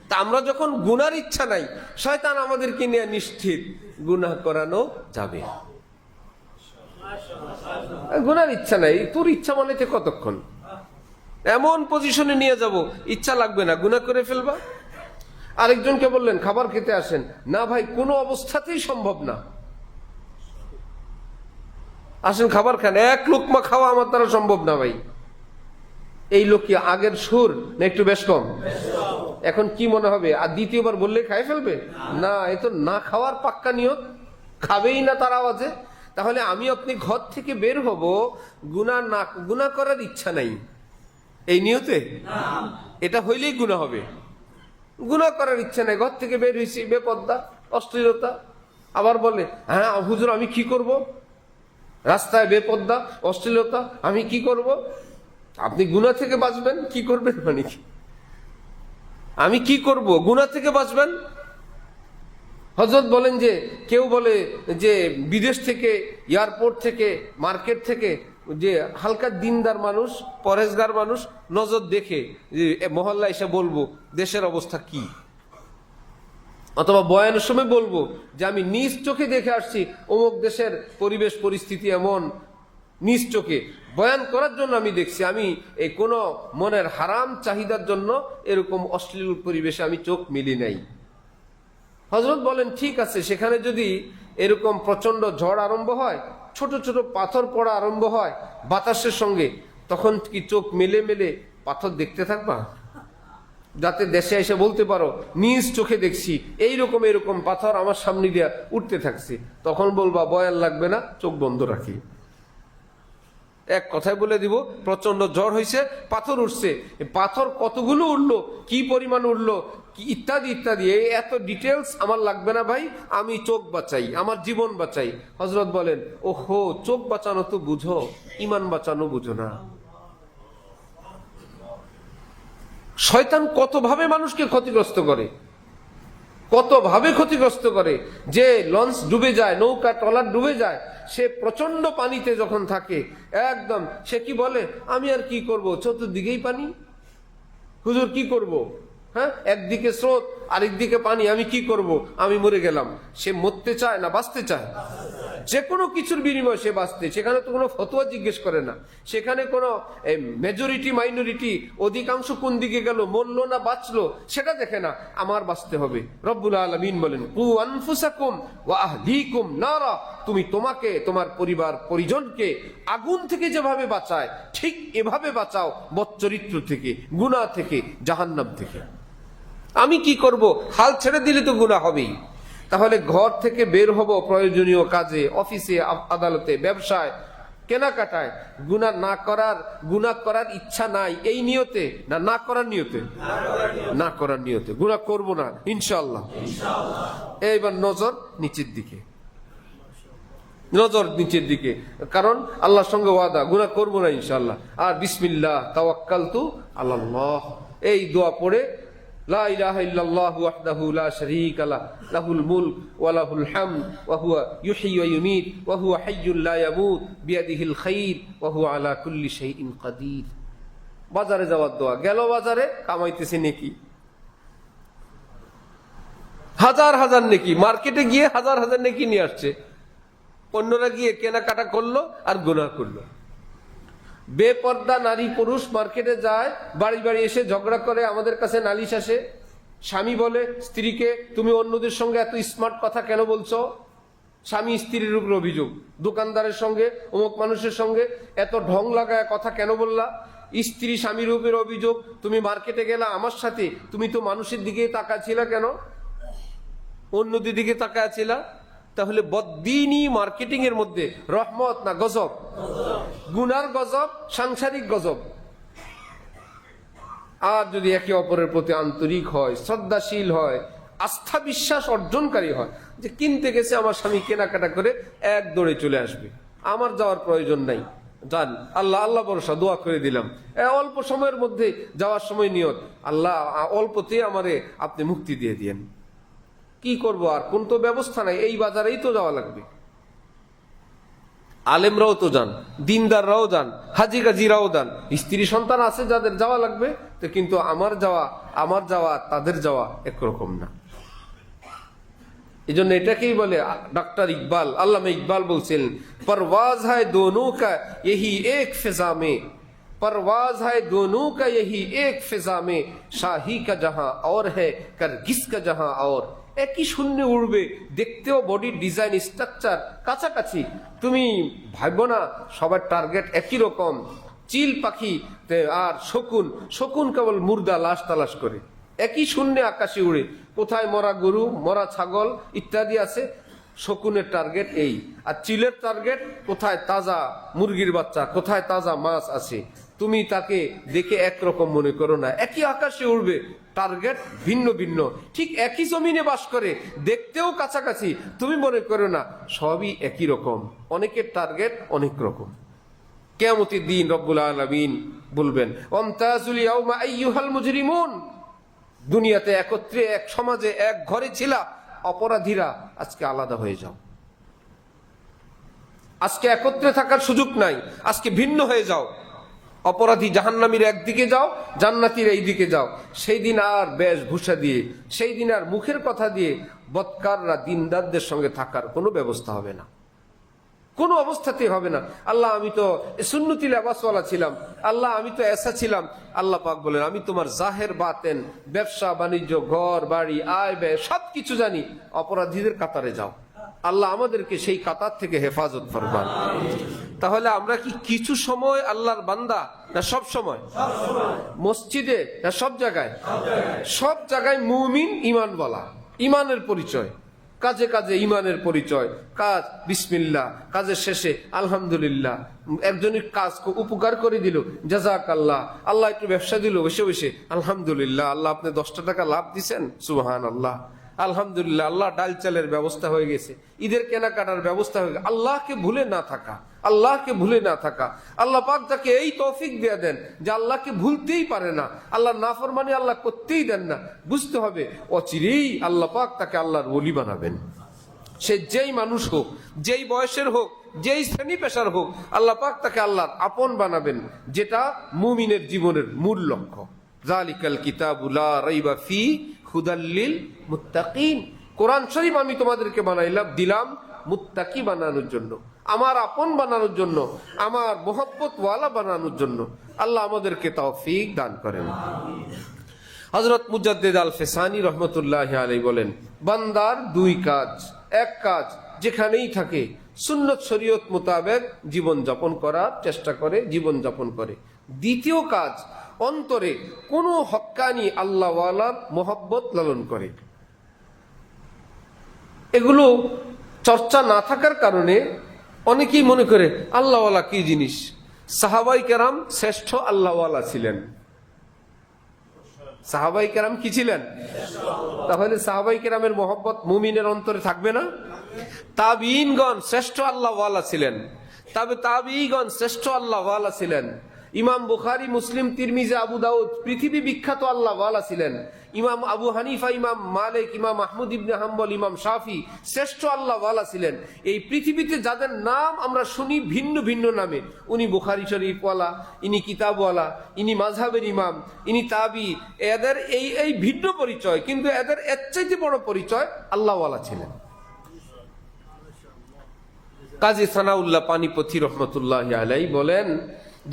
তা আমরা যখন গুনার ইচ্ছা নাই, শয়তান আমাদেরকে নিয়ে নিশ্চিত গুনাহ করানো যাবে। গুনার ইচ্ছা নাই, তোর ইচ্ছা মানে কতক্ষণ এমন পজিশনে নিয়ে যাব, ইচ্ছা লাগবে না, গুনাহ করে ফেলবা। আরেকজনকে বললেন খাবার খেতে আসেন, না ভাই কোনো অবস্থাতেই সম্ভব না, আসেন খাবার খান, এক লোকমা খাওয়া আমার দ্বারা সম্ভব না ভাই। এই লোক কি আগের সুর না একটু বেশ কম? এখন কি মনে হবে আর দ্বিতীয়বার বললে খাই ফেলবে? না, এ তো না খাওয়ার পাক্কা নিয়ত, খাবেই না তার আওয়াজে। তাহলে আমি আপনি ঘর থেকে বের হব, গুনাহ করার ইচ্ছা নাই, এই নিয়তে এটা হইলেই গুনাহ হবে। গুনাহ করার ইচ্ছা নাই, ঘর থেকে বের হয়েছি, বেপর্দা, অশ্লীলতা। আবার বলে হ্যাঁ হুজুর আমি কি করব, রাস্তায় বেপর্দা, অশ্লীলতা, আমি কি করব? আপনি গুনাহ থেকে বাঁচবেন, কি করবেন মানে কি? আমি কি করব? গুনাহ থেকে বাঁচবেন। হযরত বলেন যে কেউ বলে যে বিদেশ থেকে, এয়ারপোর্ট থেকে, মার্কেট থেকে যে হালকা দিনদার মানুষ, পরেজগার মানুষ নজর দেখে যে মহল্লা এসে বলবো দেশের অবস্থা কি, অথবা বয়ানের সময় বলবো যে আমি নিজ চোখে দেখে আসছি অমুক দেশের পরিবেশ পরিস্থিতি এমন, নিজ চোখে বয়ান করার জন্য আমি দেখছি। আমি এই কোনো মনের হারাম চাহিদার জন্য এরকম অশ্লীল পরিবেশে আমি চোখ মিলি নাই। হযরত বলেন ঠিক আছে, সেখানে যদি এরকম প্রচন্ড ঝড় আরম্ভ হয়, ছোট ছোট পাথর পড়া আরম্ভ হয় বাতাসের সঙ্গে, তখন কি চোখ মেলে মেলে পাথর দেখতে থাকবা? যাতে দেশে এসে বলতে পারো নিজ চোখে দেখছি এইরকম এরকম পাথর আমার সামনে দিয়া উঠতে থাকছে, তখন বলবা বয়ান লাগবে না, চোখ বন্ধ রাখি। এক কথায় বলে দিব, প্রচন্ড ঝড় হয়েছে, পাথর উঠছে, পাথর কতগুলো উঠলো, কি পরিমাণ উঠলো, কি ইত্যাদি ইত্যাদি, এই এত ডিটেলস আমার লাগবে না ভাই, আমি চোখ বাঁচাই, আমার জীবন বাঁচাই। হযরত বলেন ওহো, চোখ বাঁচানো তো বুঝো, ইমান বাঁচানো বুঝো না। শয়তান কতভাবে মানুষকে ক্ষতিগ্রস্ত করে, কতভাবে ক্ষতিগ্রস্ত করে। যে লঞ্চ ডুবে যায়, নৌকা ট্রলার ডুবে যায়, সে প্রচন্ড পানিতে যখন থাকে একদম, সে কি বলে আমি আর কি করব, চতুর্দিকেই পানি, হুজুর কি করব, হ্যাঁ একদিকে স্রোত আরেকদিকে পানি, আমি কি করব, আমি মরে গেলাম। সে মরতে চায় না বাঁচতে চায়? যে কোনো কিছুর বিনিময়ে সে বাঁচতে, সেখানে তো কোনো ফতোয়া জিজ্ঞেস করে না, সেখানে কোনো মেজরিটি মাইনরিটি অধিকাংশ কোন দিকে গেল, মরলো না বাঁচলো সেটা দেখে না, আমার বাঁচতে হবে। রব্বুল আলামিন বলেন কু আনফুসাকুম ওয়া আহলিকুম নারা, তুমি তোমাকে তোমার পরিবার পরিজনকে আগুন থেকে যেভাবে বাঁচায় ঠিক এভাবে বাঁচাও, বদচরিত্র থেকে, গুনাহ থেকে, জাহান্নাম থেকে। আমি কি করব, হাল ছেড়ে দিলে তো গুনাহ হবেই। তাহলে ঘর থেকে বের হব প্রয়োজনীয় কাজে, অফিসে, আদালতে, ব্যবসায়, কেনাকাটায়, গুনাহ করার ইচ্ছা নাই, এই নিয়তে না, না করার নিয়তে, না করার নিয়তে, গুনাহ করব না ইনশাআল্লাহ। এইবার নজর নিচের দিকে, নজর নিচের দিকে, কারণ আল্লাহর সঙ্গে ওয়াদা, গুনাহ করব না ইনশাআল্লাহ। আর বিসমিল্লাহ তাওয়াক্কালতু আলাল্লাহ, এই দোয়া পড়ে লা ইলাহা ইল্লাল্লাহু ওয়াহদাহু লা শারীকা লাহু লাহুল মুলক ওয়া লাহুল হামদ ওয়া হুয়া ইউহয়ি ওয়া ইউমীত ওয়া হুয়া হাইয়্যুল লা ইয়ামুত বিয়াদিহিল খায়র ওয়া হুয়া আলা কুল্লি শাইইন কাদির। বাজারে যাওয়ার দোয়া, গেল বাজারে, কামাইতেছে নেকি, হাজার হাজার নেকি, মার্কেটে গিয়ে হাজার হাজার নেকি নিয়ে আসছে, অন্যরা গিয়ে কেনাকাটা করলো আর গুনাহ করলো। বেপর্দা নারী পুরুষ মার্কেটে যায়, বাড়ি বাড়ি এসে ঝগড়া করে, আমাদের কাছে নালিশ আসে। স্বামী বলে স্ত্রীকে, তুমি অন্যদের সঙ্গে এত স্মার্ট কথা কেন বলছো? স্বামী স্ত্রীর উপর অভিযোগ, দোকানদারের সঙ্গে অমুক মানুষের সঙ্গে এত ঢং লাগায় কথা কেন বললা? স্ত্রী স্বামীর উপর অভিযোগ, তুমি মার্কেটে গেলা আমার সাথে, তুমি তো মানুষের দিকে তাকাচ্ছিলা কেন, অন্যদের দিকে তাকাচ্ছিলা? তাহলে বদ্দিনই মার্কেটিং এর মধ্যে রহমত না গজব? গুনার গজব, সাংসারিক গজব। আর যদি একে অপরের প্রতি আন্তরিক হয়, শ্রদ্ধাশীল হয়, আস্থা বিশ্বাস অর্জনকারী হয়, যে কিনতে গেছে আমার স্বামী কেনাকাটা করে এক দৌড়ে চলে আসবে, আমার যাওয়ার প্রয়োজন নাই, যান, আল্লাহ আল্লাহ ভরসা, দোয়া করে দিলাম, অল্প সময়ের মধ্যে যাওয়ার সময় নিয়ত, আল্লাহ অল্পতে আমারে আপনি মুক্তি দিয়ে দিয়েন। কি করবো আর, কোন তো ব্যবস্থা নাই, এই বাজারেই তো যাওয়া লাগবে। আলেমরাও তো যান, দিনদাররাও যান, হাজি গাজিরাও যান, স্ত্রী সন্তান আছে যাদের যাওয়া লাগবে, তো কিন্তু আমার যাওয়া তাদের যাওয়া একরকম না। এই জন্য এটাকেই বলে ডক্টর ইকবাল, আল্লামা ইকবাল বলছেন, পরওয়াজ হ্যায় দোনো কা यही एक फिजा में, परवाज है दोनों का यही एक फिजा में, शाही का जहां और है करगिस का जहां और। একই শূন্যে উড়বে, দেখতেও বডির ডিজাইন স্ট্রাকচার কাছাকাছি, তুমি ভাববো না সবার টার্গেট একই রকম। চিল পাখি আর শকুন কেবল মুর্দা লাশ তালাশ করে, একই শূন্যে আকাশে উড়ে, কোথায় মরা গরু, মরা ছাগল ইত্যাদি আছে, শকুনের টার্গেট এই। আর চিলের টার্গেট কোথায় তাজা মুরগির বাচ্চা, কোথায় তাজা মাছ আছে। তুমি তাকে দেখে একরকম মনে করো না, একই আকাশে উড়বে, টার্গেট ভিন্ন ভিন্ন, ঠিক একই জমিনে বাস করে, দেখতেও কাছাকাছি, তুমি মনে করো না সবই একই রকম, অনেকের টার্গেট অনেক রকম। কিয়ামতের দিন রব্বুল আলামিন বলবেন, ওয়ামতাজুল ইয়াউমা আইয়ুহাল মুজরিমুন, দুনিয়াতে একত্রে এক সমাজে এক ঘরে ছিলা, অপরাধীরা আজকে আলাদা হয়ে যাও, আজকে একত্রে থাকার সুযোগ নাই, আজকে ভিন্ন হয়ে যাও। অপরাধী জাহান্নামীর একদিকে যাও, জান্নাতীর এই দিকে যাও। সেই দিন আর বেশভূষা দিয়ে, সেই দিন আর মুখের কথা দিয়ে বদকাররা দিনদারদের সঙ্গে থাকার কোনো ব্যবস্থা হবে না, কোনো অবস্থাতেই হবে না। আল্লাহ আমি তো সুন্নতি লেবাসওয়ালা ছিলাম, আল্লাহ আমি তো এসা ছিলাম। আল্লাহ পাক বলেন, আমি তোমার জাহের বাতেন, ব্যবসা বাণিজ্য, ঘর বাড়ি, আয় ব্যয় সবকিছু জানি। অপরাধীদের কাতারে যাও, আল্লাহ আমাদেরকে সেই কাতার থেকে হেফাজত ফরমান। তাহলে আমরা কি কিছু সময় আল্লাহর বান্দা না সব সময়? মসজিদে না সব জায়গায়? সব জায়গায় মুমিন, ঈমান বলা, ঈমানের পরিচয়, কাজে কাজে ঈমানের পরিচয়। কাজ বিসমিল্লাহ, কাজের শেষে আলহামদুলিল্লাহ। একজনের কাজ উপকার করে দিল, জাযাকাল্লাহ। আল্লাহ একটু ব্যবসা দিল, বসে বসে আলহামদুলিল্লাহ, আল্লাহ আপনি 10টা টাকা লাভ দিছেন, সুবহানাল্লাহ, আলহামদুলিল্লাহ। আল্লাহ ডাল চালের ব্যবস্থা হয়ে গেছে, ঈদের কেনাকাটার ব্যবস্থা হয়ে গেছে। আল্লাহকে ভুলে না থাকা, আল্লাহকে ভুলে না থাকা। আল্লাহ পাক যাকে এই তৌফিক দিয়ে দেন যে আল্লাহকে ভুলতেই পারে না, আল্লাহ নাফরমানি আল্লাহ করতেই দেন না, বুঝতে হবে অচিরেই আল্লাহ পাক তাকে আল্লাহর ওলি বানাবেন। সে যেই মানুষ হোক, যেই বয়সের হোক, যেই শ্রেণী পেশার হোক, আল্লাহ পাক তাকে আল্লাহর আপন বানাবেন, যেটা মুমিনের জীবনের মূল লক্ষ্য। যালিকাল কিতাবু লা রাইবা ফি হুদাল্লিল মুত্তাকিন। কোরআন শরীফ আমি তোমাদেরকে দিলাম মুত্তাকি বানানোর জন্য, আমার আপন বানানোর জন্য, আমার মোহাব্বত ওয়ালা বানানোর জন্য। আল্লাহ আমাদেরকে তৌফিক দান করেন। হযরত মুজাদ্দিদ আল ফিসানি রহমতুল্লাহি আলাইহি বলেন, বান্দার দুই কাজ, এক কাজ যেখানেই থাকে সুন্নত শরীয়ত মোতাবেক জীবন যাপন করার চেষ্টা করে, জীবন যাপন করে। দ্বিতীয় কাজ, অন্তরে কোনো হক্কানি আল্লাহওয়ালার মোহাব্বত লালন করে। এগুলো চর্চা না থাকার কারণে অনেকেই মনে করে আল্লাহওয়ালা কি জিনিস। সাহাবাই কেরাম শ্রেষ্ঠ আল্লাহওয়ালা ছিলেন। সাহাবাই কেরাম কি ছিলেন? তাহলে সাহাবাই কেরামের মোহাব্বত মুমিনের অন্তরে থাকবে না? তাবিঈনগণ শ্রেষ্ঠ আল্লাহওয়ালা ছিলেন, তবে তাবিঈগণ শ্রেষ্ঠ আল্লাহওয়ালা ছিলেন। ইমাম বুখারী, মুসলিম, তিরমিজি, আবু দাউদ পৃথিবী বিখ্যাত আল্লাহ ওয়ালা ছিলেন। ইমাম আবু হানিফা, ইমাম মালিক, ইমাম আহমদ ইবনে হাম্বল, ইমাম শাফি শ্রেষ্ঠ আল্লাহ ওয়ালা ছিলেন। এই পৃথিবীতে যাদের নাম আমরা শুনি ভিন্ন ভিন্ন নামে, উনি বুখারী শরীফওয়ালা, ইনি কিতাবওয়ালা, ইনি মাযহাবের ইমাম, ইনি তাবি, এদের এই ভিন্ন পরিচয়, কিন্তু এদের এর চাইতে বড় পরিচয় আল্লাহ ওয়ালা ছিলেন। কাজী সানাউল্লাহ পানিপথী রহমতুল্লাহ আলাইহি বলেন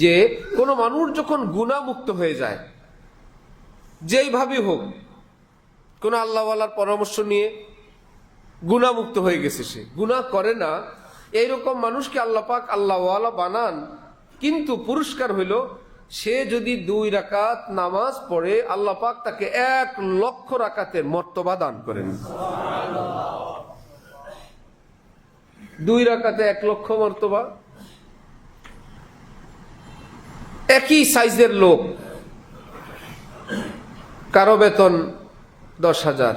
যে কোন মানুষ যখন গুনাহমুক্ত হয়ে যায়, যেইভাবে হোক, কোন আল্লাহওয়ালার পরামর্শ নিয়ে গুনাহমুক্ত হয়ে গেছে, সে গুনাহ করে না, এইরকম মানুষকে আল্লাহ পাক আল্লাহওয়ালা বানান। কিন্তু পুরস্কার হইল সে যদি 2 রাকাত নামাজ পড়ে, আল্লাহ পাক তাকে 1 লক্ষ রাকাতের মর্তবা দান করেন। 2 রাকাতে 1 লক্ষ মর্তবা। একই সাইজের লোক, কারো বেতন 10,000,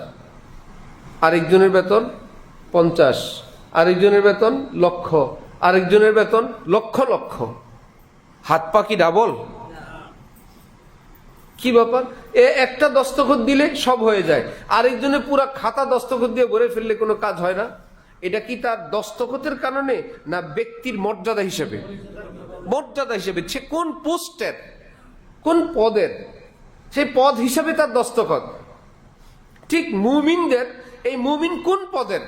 আরেকজনের বেতন 50, আরেকজনের বেতন লক্ষ, আরেকজনের বেতন লক্ষ লক্ষ। হাত পা কি ডাবল? কি ব্যাপার? একটা দস্তখত দিলে সব হয়ে যায়, আরেকজনে পুরা খাতা দস্তখত দিয়ে ভরে ফেললে কোনো কাজ হয় না। এটা কি তার দস্তখতের কারণে, না ব্যক্তির মর্যাদা হিসেবে? মর্যাদা হিসেবে। সে কোন পোস্টের, কোন পদের, সেই পদ হিসাবে তার দস্তখত। ঠিক মুমিনদের, এই মুমিন কোন পদের?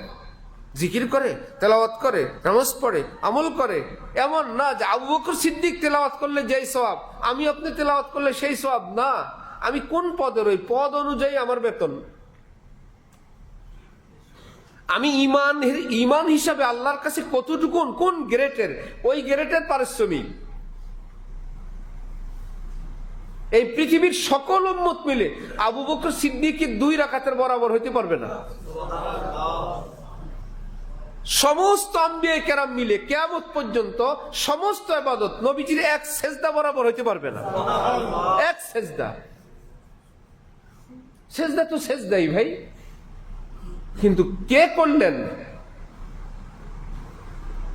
জিকির করে, তেলাওয়াত করে, নামাজ পড়ে, আমল করে। এমন না যে আবু বকর সিদ্দিক তেলাওয়াত করলে যেই সওয়াব, আমি আপনি তেলাওয়াত করলে সেই সওয়াব না। আমি কোন পদের, ওই পদ অনুযায়ী আমার বেতন। আমি ইমান হিসাবে আল্লাহর কাছে কতটুকু, কোন গ্রেটের, ওই গ্রেটের পারিশ্রমিক। এই পৃথিবীর সকল উম্মত মিলে আবু বকর সিদ্দিকের 2 রাকাতের বরাবর হইতে পারবে না। সমস্ত আম্বিয়া কেরাম মিলে কিয়ামত পর্যন্ত সমস্ত ইবাদত নবীজির 1 সেজদা বরাবর হইতে পারবে না। 1 সেজদা। সেজদা তো সেজদাই ভাই, কিন্তু কে করলেন?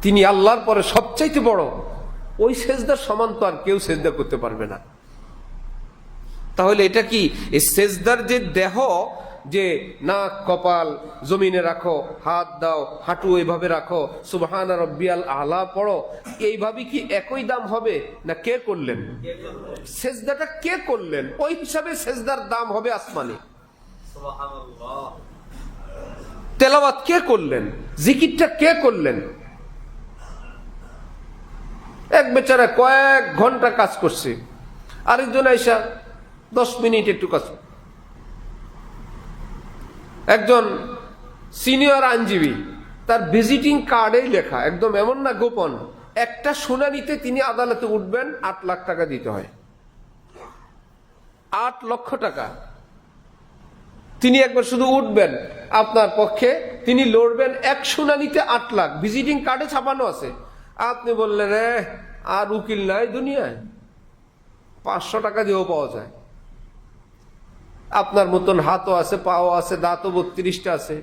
তিনি আল্লাহর পরে সবচাইতে বড়। ওই সেজদার সমান তো আর কেউ সেজদা করতে পারবে না। তাহলে এটা কি এই সেজদার যে দেহ, যে নাক কপাল জমিনে রাখো, হাত দাও, হাঁটু এইভাবে রাখো, সুবহান রাব্বিয়াল আলা পড়ো, এইভাবে কি একই দাম হবে? না কে করলেন? সেজদাটা কে করলেন? ওই হিসাবে সেজদার দাম হবে আসমানে। সুবহানাল্লাহ। তেলাওয়াত কে করলেন? জিকিরটা কে করলেন? এক বেচারা কয়েক ঘন্টা কাজ করছে, আরেকজন আইসা 10 মিনিট একটু কাজ। একজন সিনিয়র আইনজীবী, তার ভিজিটিং কার্ডেই লেখা, একদম এমন না গোপন, একটা শুনানিতে তিনি আদালতে উঠবেন 8 লাখ টাকা দিতে হয়। 8 লক্ষ টাকা। তিনি একবার শুধু উঠবেন আপনার পক্ষে, তিনি লড়বেন, 1 শুনানিতে 8 লাখ, ভিজিটিং কার্ডে ছাপানো আছে। আপনি বললেন আর উকিল নাই দুনিয়ায়, 500 টাকা দিয়েও পাওয়া যায়। আপনার মতন হাতও আছে, পাও আছে, দাঁতও 32টা আছে,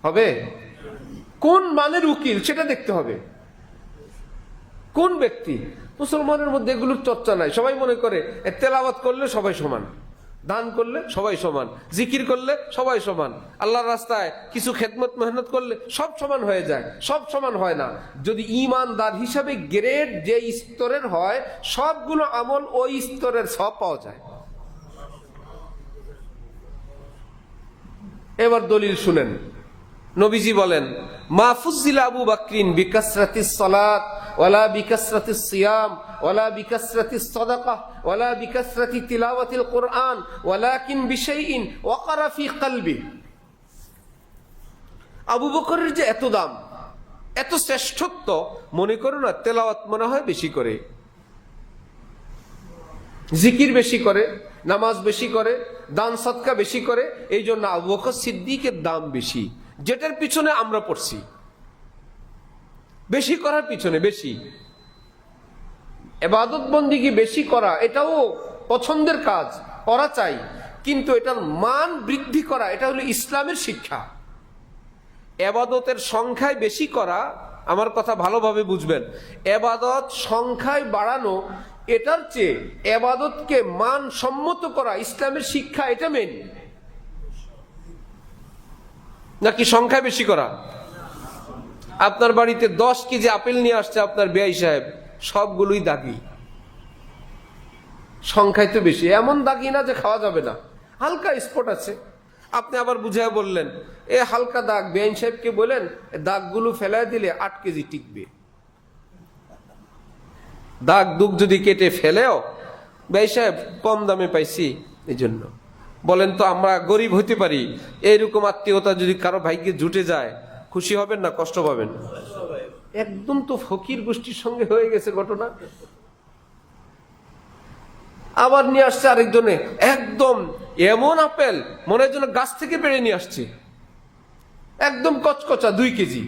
হবে? কোন মানের উকিল সেটা দেখতে হবে। কোন ব্যক্তি? মুসলমানের মধ্যে এগুলোর চর্চা নাই। সবাই মনে করে তেলাওয়াত করলে সবাই সমান, দান করলে সবাই সমান, জিকির করলে সবাই সমান, আল্লাহর রাস্তায় কিছু খেদমত মেহনত করলে সব সমান হয়ে যায়। সব সমান হয় না। যদি ঈমানদার হিসাবে গ্রেড যে স্তরের হয়, সবগুলো আমল ওই স্তরের সব পাওয়া যায়। এবার দলিল শুনেন। নবীজি বলেন, মা ফুজ্জিলা আবু বকরিন বিকাসরাতিস সালাত ওয়ালা বিকাসরাতিস সিয়াম ওয়ালা বিকাসরাতিস সাদাকাহ ওয়ালা বিকাসরাতি তিলাওয়াতিল কুরআন ওয়ালাকিন বিশাইইন ওয়াকারা ফি কলবি। আবু বকরের যে এত দাম, এত শ্রেষ্ঠত্ব, মনে করো না তেলাওয়াত মনে হয় বেশি করে, জিকির বেশি করে, নামাজ বেশি করে, দান সদকা বেশি করে, এই জন্য আবু বকর সিদ্দিকের দাম বেশি। যেটার পিছনে আমরা পড়ছি, বেশি করার পিছনে বেশি ইবাদত বন্দেগী বেশি করা, এটাও পছন্দের কাজ, করা চাই, কিন্তু এটার মান বৃদ্ধি করা, এটা হলো ইসলামের শিক্ষা। ইবাদতের সংখ্যায় বেশি করা, আমার কথা ভালোভাবে বুঝবেন, ইবাদত সংখ্যায় বাড়ানো এটার চেয়ে ইবাদতকে মান সম্মত করা ইসলামের শিক্ষা, এটা মেন নাকি সংখ্যা বেশি করা? আপনার বাড়িতে 10 কেজি আপেল নিয়ে আসছে আপনার বেয়াই সাহেব, সবগুলোই দাগি, সংখ্যায় তো বেশি, এমন দাগি না যে খাওয়া যাবে না, হালকা স্পট আছে। আপনি আবার বুঝায় বললেন এ হালকা দাগ, বেআইন সাহেবকে বলেন দাগগুলো ফেলায় দিলে 8 কেজি টিকবে। দাগ দুগ যদি কেটে ফেলেও বেআই সাহেব কম দামে পাইছি এই জন্য। বলেন তো আমরা গরিব হতে পারি, এইরকম আত্মীয়তা যদি কারো ভাগ্যে জুটে যায় খুশি হবেন না কষ্ট পাবেন? একদম তো ফকির গোষ্ঠীর সঙ্গে হয়ে গেছে ঘটনা। আবার নিয়ে আসছে আরেকজনে, একদম এমন আপেল মনে হয় যেন গাছ থেকে পেড়ে নিয়ে আসছে, একদম কচকচা 2 কেজি।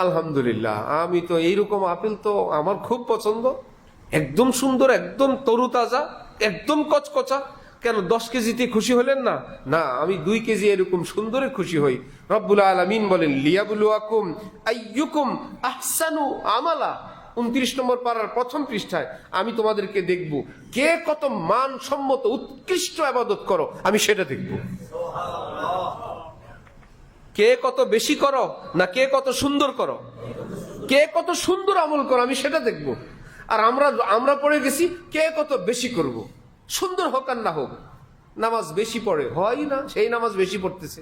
আলহামদুলিল্লাহ, আমি তো এইরকম আপেল তো আমার খুব পছন্দ, একদম সুন্দর, একদম তরুতাজা, একদম কচকচা। কেন 10 কেজিতে খুশি হলেন না? না, আমি 2 কেজি এরকম সুন্দরে খুশি হই। রব্বুল আলামিন বলেন লিয়াবলুয়াকুম আইয়ুকুম আহসানু আমালা, 29 নম্বর পারার 1ম পৃষ্ঠায়, আমি তোমাদেরকে দেখব কে কত মানসম্মত উৎকৃষ্ট ইবাদত করো, আমি সেটা দেখব। কে কত বেশি করো না কে কত সুন্দর করো, কে কত সুন্দর আমল করো, আমি সেটা দেখব। আর আমরা পড়ে গেছি কে কত বেশি করব, সুন্দর হোক আর না হোক। নামাজ বেশি পড়ে হয় না, সেই নামাজ বেশি পড়তেছে,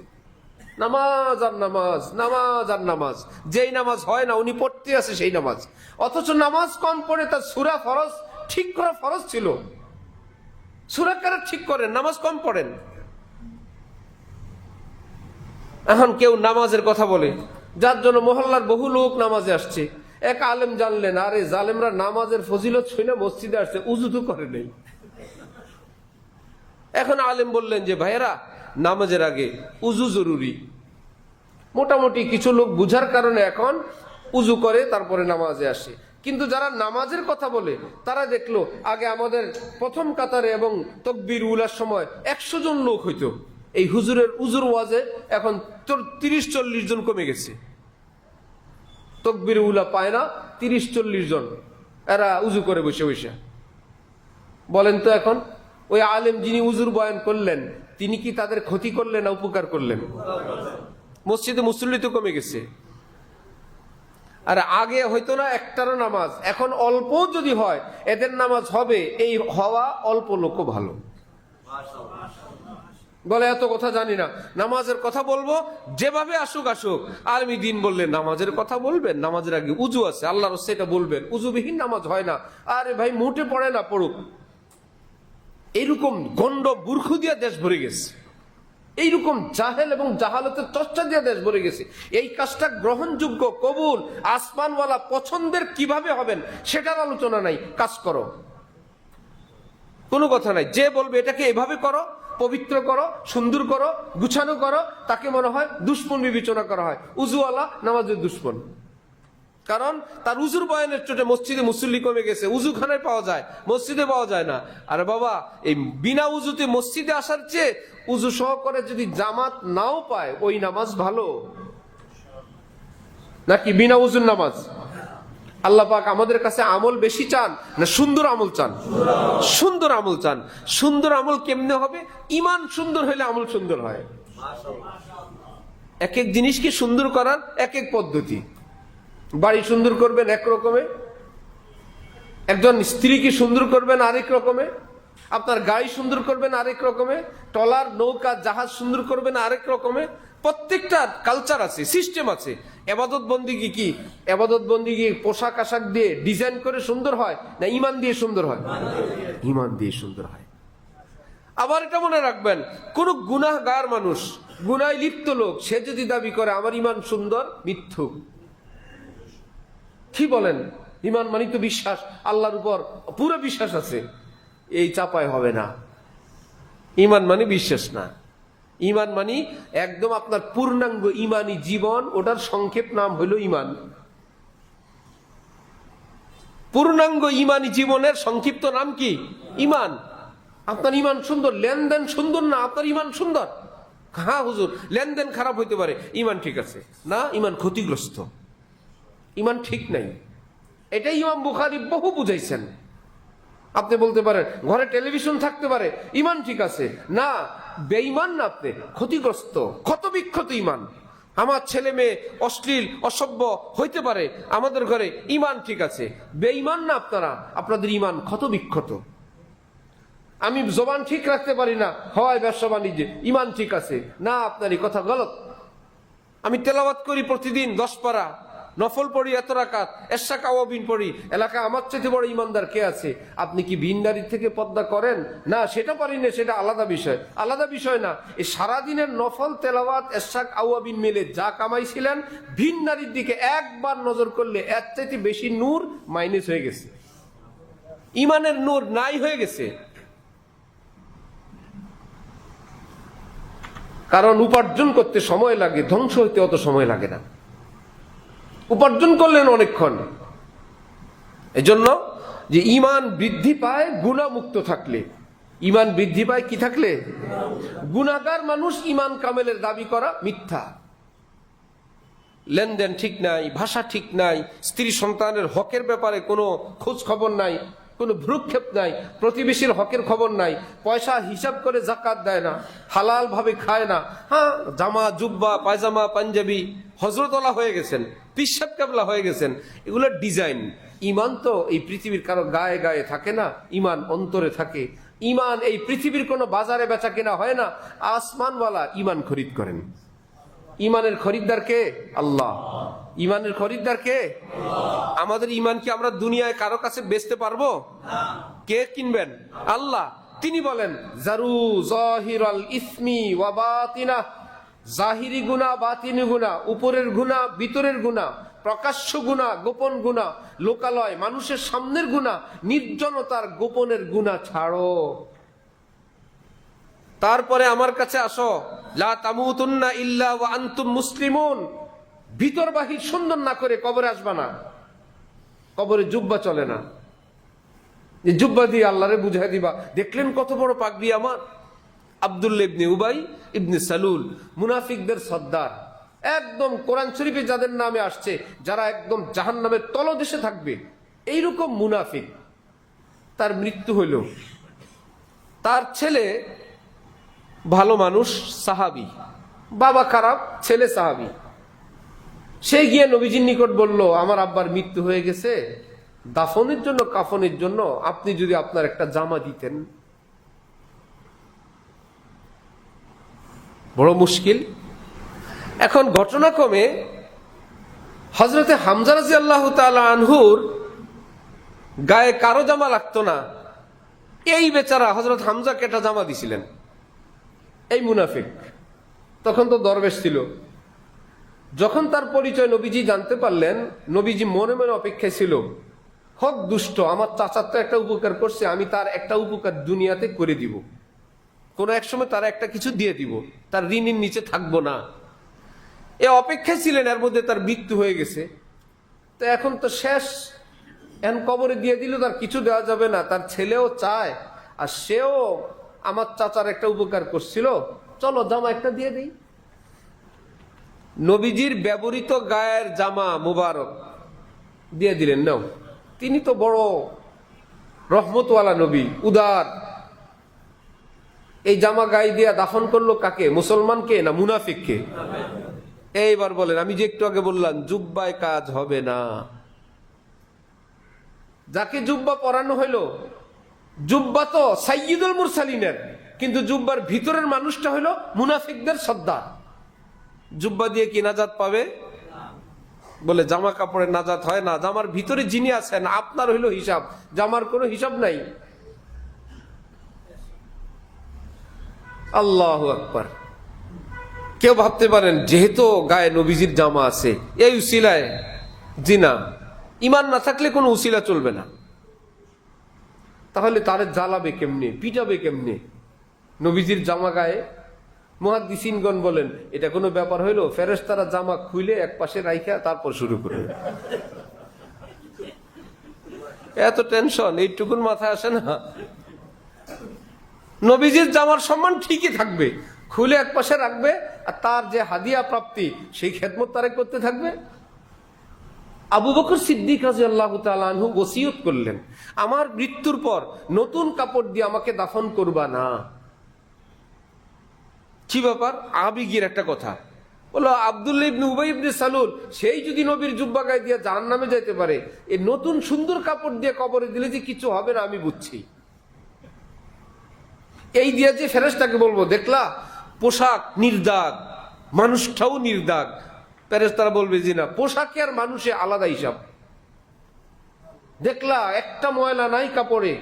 নামাজ আর নামাজ, নামাজ আর নামাজ, যেই নামাজ হয় না উনি পড়তে আছে সেই নামাজ। অথচ নামাজ কম পড়ে, তার সূরা ফরজ ঠিক করা ফরজ ছিল, সূরা কারা ঠিক করেন, নামাজ কম পড়েন। এখন কেউ নামাজের কথা বলে, যার জন্য মহল্লার বহু লোক নামাজে আসছে। এক আলেম জানলেন আরে জালেমরা নামাজের ফজিলত শুনে মসজিদে আসছে, উজু তো করে নেই। এখন আলেম বললেন যে ভাইয়েরা, নামাজের আগে উজু জরুরি। মোটামুটি কিছু লোক বুঝার কারণে এখন উজু করে তারপরে নামাজে আসে। কিন্তু যারা নামাজের কথা বলে তারা দেখলো আগে আমাদের প্রথম কাতারে এবং তাকবীর উলার সময় 100 জন লোক হইতো, এই হুজুরের উজুর ওয়াজে এখন 30-40 জন কমে গেছে। তাকবীর উলা পায় না, 30-40 জন এরা উজু করে বসে বসে। বলেন তো এখন ওই আলেম যিনি উজুর বয়ান করলেন তিনি কি তাদের ক্ষতি করলেন না উপকার করলেন? মসজিদে মুসল্লি তো কমে গেছে। আর আগে হয়তো না একটারও নামাজ, এখন অল্প যদি হয় এদের নামাজ হবে, এই হওয়া অল্প লোক ভালো। বলে এত কথা জানি না, নামাজের কথা বলবো, যেভাবে আসুক আসুক। আলমী দিন বললে নামাজের কথা বলবেন, নামাজের আগে উজু আছে, আল্লাহর রাস্তায় এটা বলবেন, উজুবিহীন নামাজ হয় না। আরে ভাই মোটে পড়ে না, পড়ুক। এইরকম গন্ড মূর্খ দিয়া দেশ ভরে গেছে, এইরকম জাহেল এবং জাহালতের চর্চা দিয়ে দেশ ভরে গেছে। এই কাজটা গ্রহণযোগ্য, কবুল, আসমানওয়ালা পছন্দের কিভাবে হবেন সেটার আলোচনা নাই। কাজ করো, কোনো কথা নাই। যে বলবে এটাকে এভাবে করো, পবিত্র করো, সুন্দর করো, গুছানো করো, তাকে মনে হয় দুশ্মন বিবেচনা করা হয়, উজুওয়ালা নামাজের দুশ্মন। কারণ তার উজুর বয়ানের চোটে মসজিদে মুসল্লি কমে গেছে, উজুখানায় পাওয়া যায়, মসজিদে পাওয়া যায় না। আরে বাবা, এই বিনা উজুতে মসজিদে আসার চেয়ে উজু সহকারে যদি জামাত নাও পায় ওই নামাজ ভালো নাকি বিনা উজুর নামাজ? আল্লাহ পাক আমাদের কাছে আমল বেশি চান না সুন্দর আমল চান? সুন্দর আমল চান। সুন্দর আমল কেমনে হবে? ইমান সুন্দর হলে আমল সুন্দর হয়। এক এক জিনিসকে সুন্দর করার এক এক পদ্ধতি। বাড়ি সুন্দর করবেন এক রকমে, একজন স্ত্রীকে সুন্দর করবেন আরেক রকমে, আপনার গাড়ি সুন্দর করবেন আরেক রকমে, ট্রলার নৌকা জাহাজ সুন্দর করবেন আরেক রকমে। প্রত্যেকটা কালচার আছে, সিস্টেম আছে। এবাদত বন্দিগি কি? এবাদত বন্দিগি পোশাক আশাক দিয়ে ডিজাইন করে সুন্দর হয় না ইমান দিয়ে সুন্দর হয়? ইমান দিয়ে সুন্দর হয়। আবার এটা মনে রাখবেন, কোন গুনাহগার মানুষ, গুনায় লিপ্ত লোক, সে যদি দাবি করে আমার ইমান সুন্দর, মিথ্যুক। কি বলেন? ইমান মানে তো বিশ্বাস, আল্লাহর উপর পুরো বিশ্বাস আছে, এই চাপায় হবে না। ইমান মানে বিশ্বাস না, ইমান মানে একদম আপনার পূর্ণাঙ্গ ইমানি জীবন, ওটার সংক্ষেপ নাম হলো ইমান। পূর্ণাঙ্গ ইমানি জীবনের সংক্ষিপ্ত নাম কি? ইমান। আপনার ইমান সুন্দর, লেনদেন সুন্দর না, আপনার ইমান সুন্দর। হ্যাঁ হুজুর, লেনদেন খারাপ হইতে পারে, ইমান ঠিক আছে না, ইমান ক্ষতিগ্রস্ত, ইমান ঠিক নাই। এটাই ইমাম বুখারী বহু বুঝাইছেন। আপনি বলতে পারেন ঘরে টেলিভিশন থাকতে পারে, ইমান ঠিক আছে। না, বেঈমান না, আপনি ক্ষতিগ্রস্ত, ক্ষতবিক্ষত ইমান। আমার ছেলে মেয়ে অশ্লীল অসভ্য হইতে পারে, আমাদের ঘরে ইমান ঠিক আছে। বেঈমান না আপনারা, আপনাদের ইমান ক্ষতবিক্ষত। আমি জবান ঠিক রাখতে পারি না, হওয়ায় ব্যবসা বাণিজ্যে, ইমান ঠিক আছে। না, আপনার এই কথা গলত। আমি তেলাওয়াত করি প্রতিদিন 10 পারা, নফল পড়ি এত রাকাত, এশাক আওয়াবিন পড়ি, এলাকায় আমার চেয়ে বড় ইমানদার কে আছে? আপনি কি ভিন নারীর থেকে পর্দা করেন? না, সেটা পারি না, সেটা আলাদা বিষয়, আলাদা বিষয় না। এই সারাদিনের নফল তেলাওয়াত এশাক আওয়াবিন মিলে যা কামাইছিলেন, ভিন নারীর দিকে একবার নজর করলে এর চাইতে বেশি নূর মাইনাস হয়ে গেছে, ইমানের নূর নাই হয়ে গেছে। কারণ উপার্জন করতে সময় লাগে, ধ্বংস হইতে অত সময় লাগে না। উপার্জন করলেন অনেকক্ষণ। এজন্য যে ইমান বৃদ্ধি পায় গুনাহমুক্ত থাকলে। ইমান বৃদ্ধি পায় কি থাকলে? গুনাহগার মানুষ ইমান কামেলের দাবি করা মিথ্যা। লেনদেন ঠিক নাই, ভাষা ঠিক নাই, স্ত্রী সন্তানের হকের ব্যাপারে কোনো খোঁজ খবর নাই, কোনো ভ্রুক্ষেপ নাই, প্রতিবেশীর হকের খবর নাই, পয়সা হিসাব করে যাকাত দেয় না, হালাল ভাবে খায় না। হ্যাঁ, জামা জুব্বা পায়জামা পাঞ্জাবি হজরতওয়ালা হয়ে গেছেন, পিসাব কেবলা হয়ে গেছেন, এগুলো ডিজাইন। ইমান তো এই পৃথিবীর কারো গায়ে গায়ে থাকে না, ইমান অন্তরে থাকে। ইমান এই পৃথিবীর কোনো বাজারে বেচা কেনা হয় না, আসমানওয়ালা ইমান খরিদ করেন। ইমানের খরিদ্দার কে? আল্লাহ। ইমানের খরিদ্দার কে? আমাদের ইমান কি আমরা দুনিয়ায় কারো কাছে বেচতে পারবো? কে কিনবেন? আল্লাহ। তিনি বলেন জারু জাহিরাল ইসমি ওয়া বাতিনা, জাহিরি গুনাহ বাতিনি গুনাহ, উপরের গুনাহ ভিতরের গুনাহ, প্রকাশ্য গুনাহ গোপন গুনাহ, লোকালয় মানুষের সামনের গুনাহ, নির্জনতার গোপনের গুনাহ ছাড়ো। তারপরে আমার কাছে আসো, লা তামুতুন্না ইল্লা ওয়া আনতুম মুসলিমুন। ভিতর বাহির সুন্দর না করে কবরে আসবা না। কবরে জুব্বা চলে না, যে জুব্বা দিয়ে আল্লাহরে বুঝাই দিবা। দেখলেন কত বড় পাগড়ি আমার? আব্দুল্লাহ ইবনে উবাই ইবনে সালুল, মুনাফিকদের সর্দার, একদম কোরআন শরীফে যাদের নামে আসছে, যারা একদম জাহান্নামের তলদেশে থাকবে, এইরকম মুনাফিক। তার মৃত্যু হইল। তার ছেলে ভালো মানুষ, সাহাবী, বাবা খারাপ, ছেলে সাহাবী। সে গিয়ে নবীজির নিকট বলল, আমার আব্বার মৃত্যু হয়ে গেছে, দাফনের জন্য কাফনের জন্য আপনি যদি আপনার একটা জামা দিতেন। বড় মুশকিল। এখন ঘটনাক্রমে হযরতে হামজা রাদিয়াল্লাহু তাআলা আনহুর গায়ে কারো জামা লাগতো না। এই বেচারা হযরত হামজাকে একটা জামা দিছিলেন, এই মুনাফিক। তখন তো দরবেশ ছিল। যখন তার পরিচয় নবীজি জানতে পারলেন, নবীজি মনে মনে অপেক্ষায় ছিল, হক দুষ্ট, আমার চাচার তো একটা উপকার করছে, আমি তার একটা উপকার দুনিয়াতে করে দিব, কোনো এক সময় তার একটা কিছু দিয়ে দিব, তার ঋণের নিচে থাকবো না। এ অপেক্ষায় ছিলেন। এর মধ্যে তার মৃত্যু হয়ে গেছে। তো এখন তো শেষ, এখন কবরে দিয়ে দিল, তার কিছু দেওয়া যাবে না। তার ছেলেও চায়, আর সেও আমার চাচার একটা উপকার করছিল, চলো জামা একটা দিয়ে দিই। নবীজির ব্যবহৃত গায়ের জামা মুবারক দিয়ে দিলেন, নাও। তিনি তো বড় রহমতওয়ালা নবী, উদার। এই জামা গায়ে দিয়া দাফন করলো কাকে? মুসলমানকে না মুনাফিককে? এইবার বলেন, আমি যে একটু আগে বললাম জুব্বায় কাজ হবে না। যাকে জুব্বা পরানো হইলো, জুব্বা তো সাইয়্যিদুল মুরসালিনের, কিন্তু জুব্বার ভিতরের মানুষটা হইলো মুনাফিকদের সর্দার। জুব্বা দিয়ে কি নাজাত পাবে? বলে জামা কাপড়ে নাজাত হয় না। জামার ভিতরে যিনি আছেন, আপনার হইলো হিসাব, জামার কোনো হিসাব নাই। আল্লাহু আকবার। কেউ ভাবতে পারেন যেহেতু গায়ে নবীজির জামা আছে, এই উসিলায় জিনা। ইমান না থাকলে কোনো উসিলা চলবে না। তাহলে তারে জ্বালাবে কেমনে, পিটাবে কেমনে? নবীজির জামা গায়ে। মুহাদ্দিসিনগণ বলেন, এটা কোনো ব্যাপার হইলো? ফেরেশতারা জামা খুলে এক পাশে রাইখা তারপর শুরু করবে। এত টেনশন এইটুকুন মাথায় আসে না? নবীজির জামার সম্মান ঠিকই থাকবে, খুলে এক পাশে রাখবে, আর তার যে হাদিয়া প্রাপ্তি সেই খেদমত তারা করতে থাকবে। আবু বকর সিদ্দিক রাদিয়াল্লাহু তাআলা আনহু ওসিয়ত করলেন, আমার মৃত্যুর পর নতুন কাপড় দিয়ে আমাকে দাফন করবা না। কি ব্যাপার? আবেগের একটা কথা বললো, আব্দুল্লাহ ইবনে উবাই ইবনে সালুল সেই যদি নবীর জুব্বা গায়ে দিয়ে জাহান্নামে যাইতে পারে, এই নতুন সুন্দর কাপড় দিয়ে কবরে দিলে যে কিছু হবে না আমি বুঝছি। এই দিয়ে যে ফেরেশতাকে বলবো, দেখলা পোশাক নির্দাগ, মানুষটাও নির্দাগ, ফেরেশতারা বলবে জি না, পোশাকে আর মানুষে আলাদা হিসাব। দেখলা একটা ময়লা নাই কাপড়ে,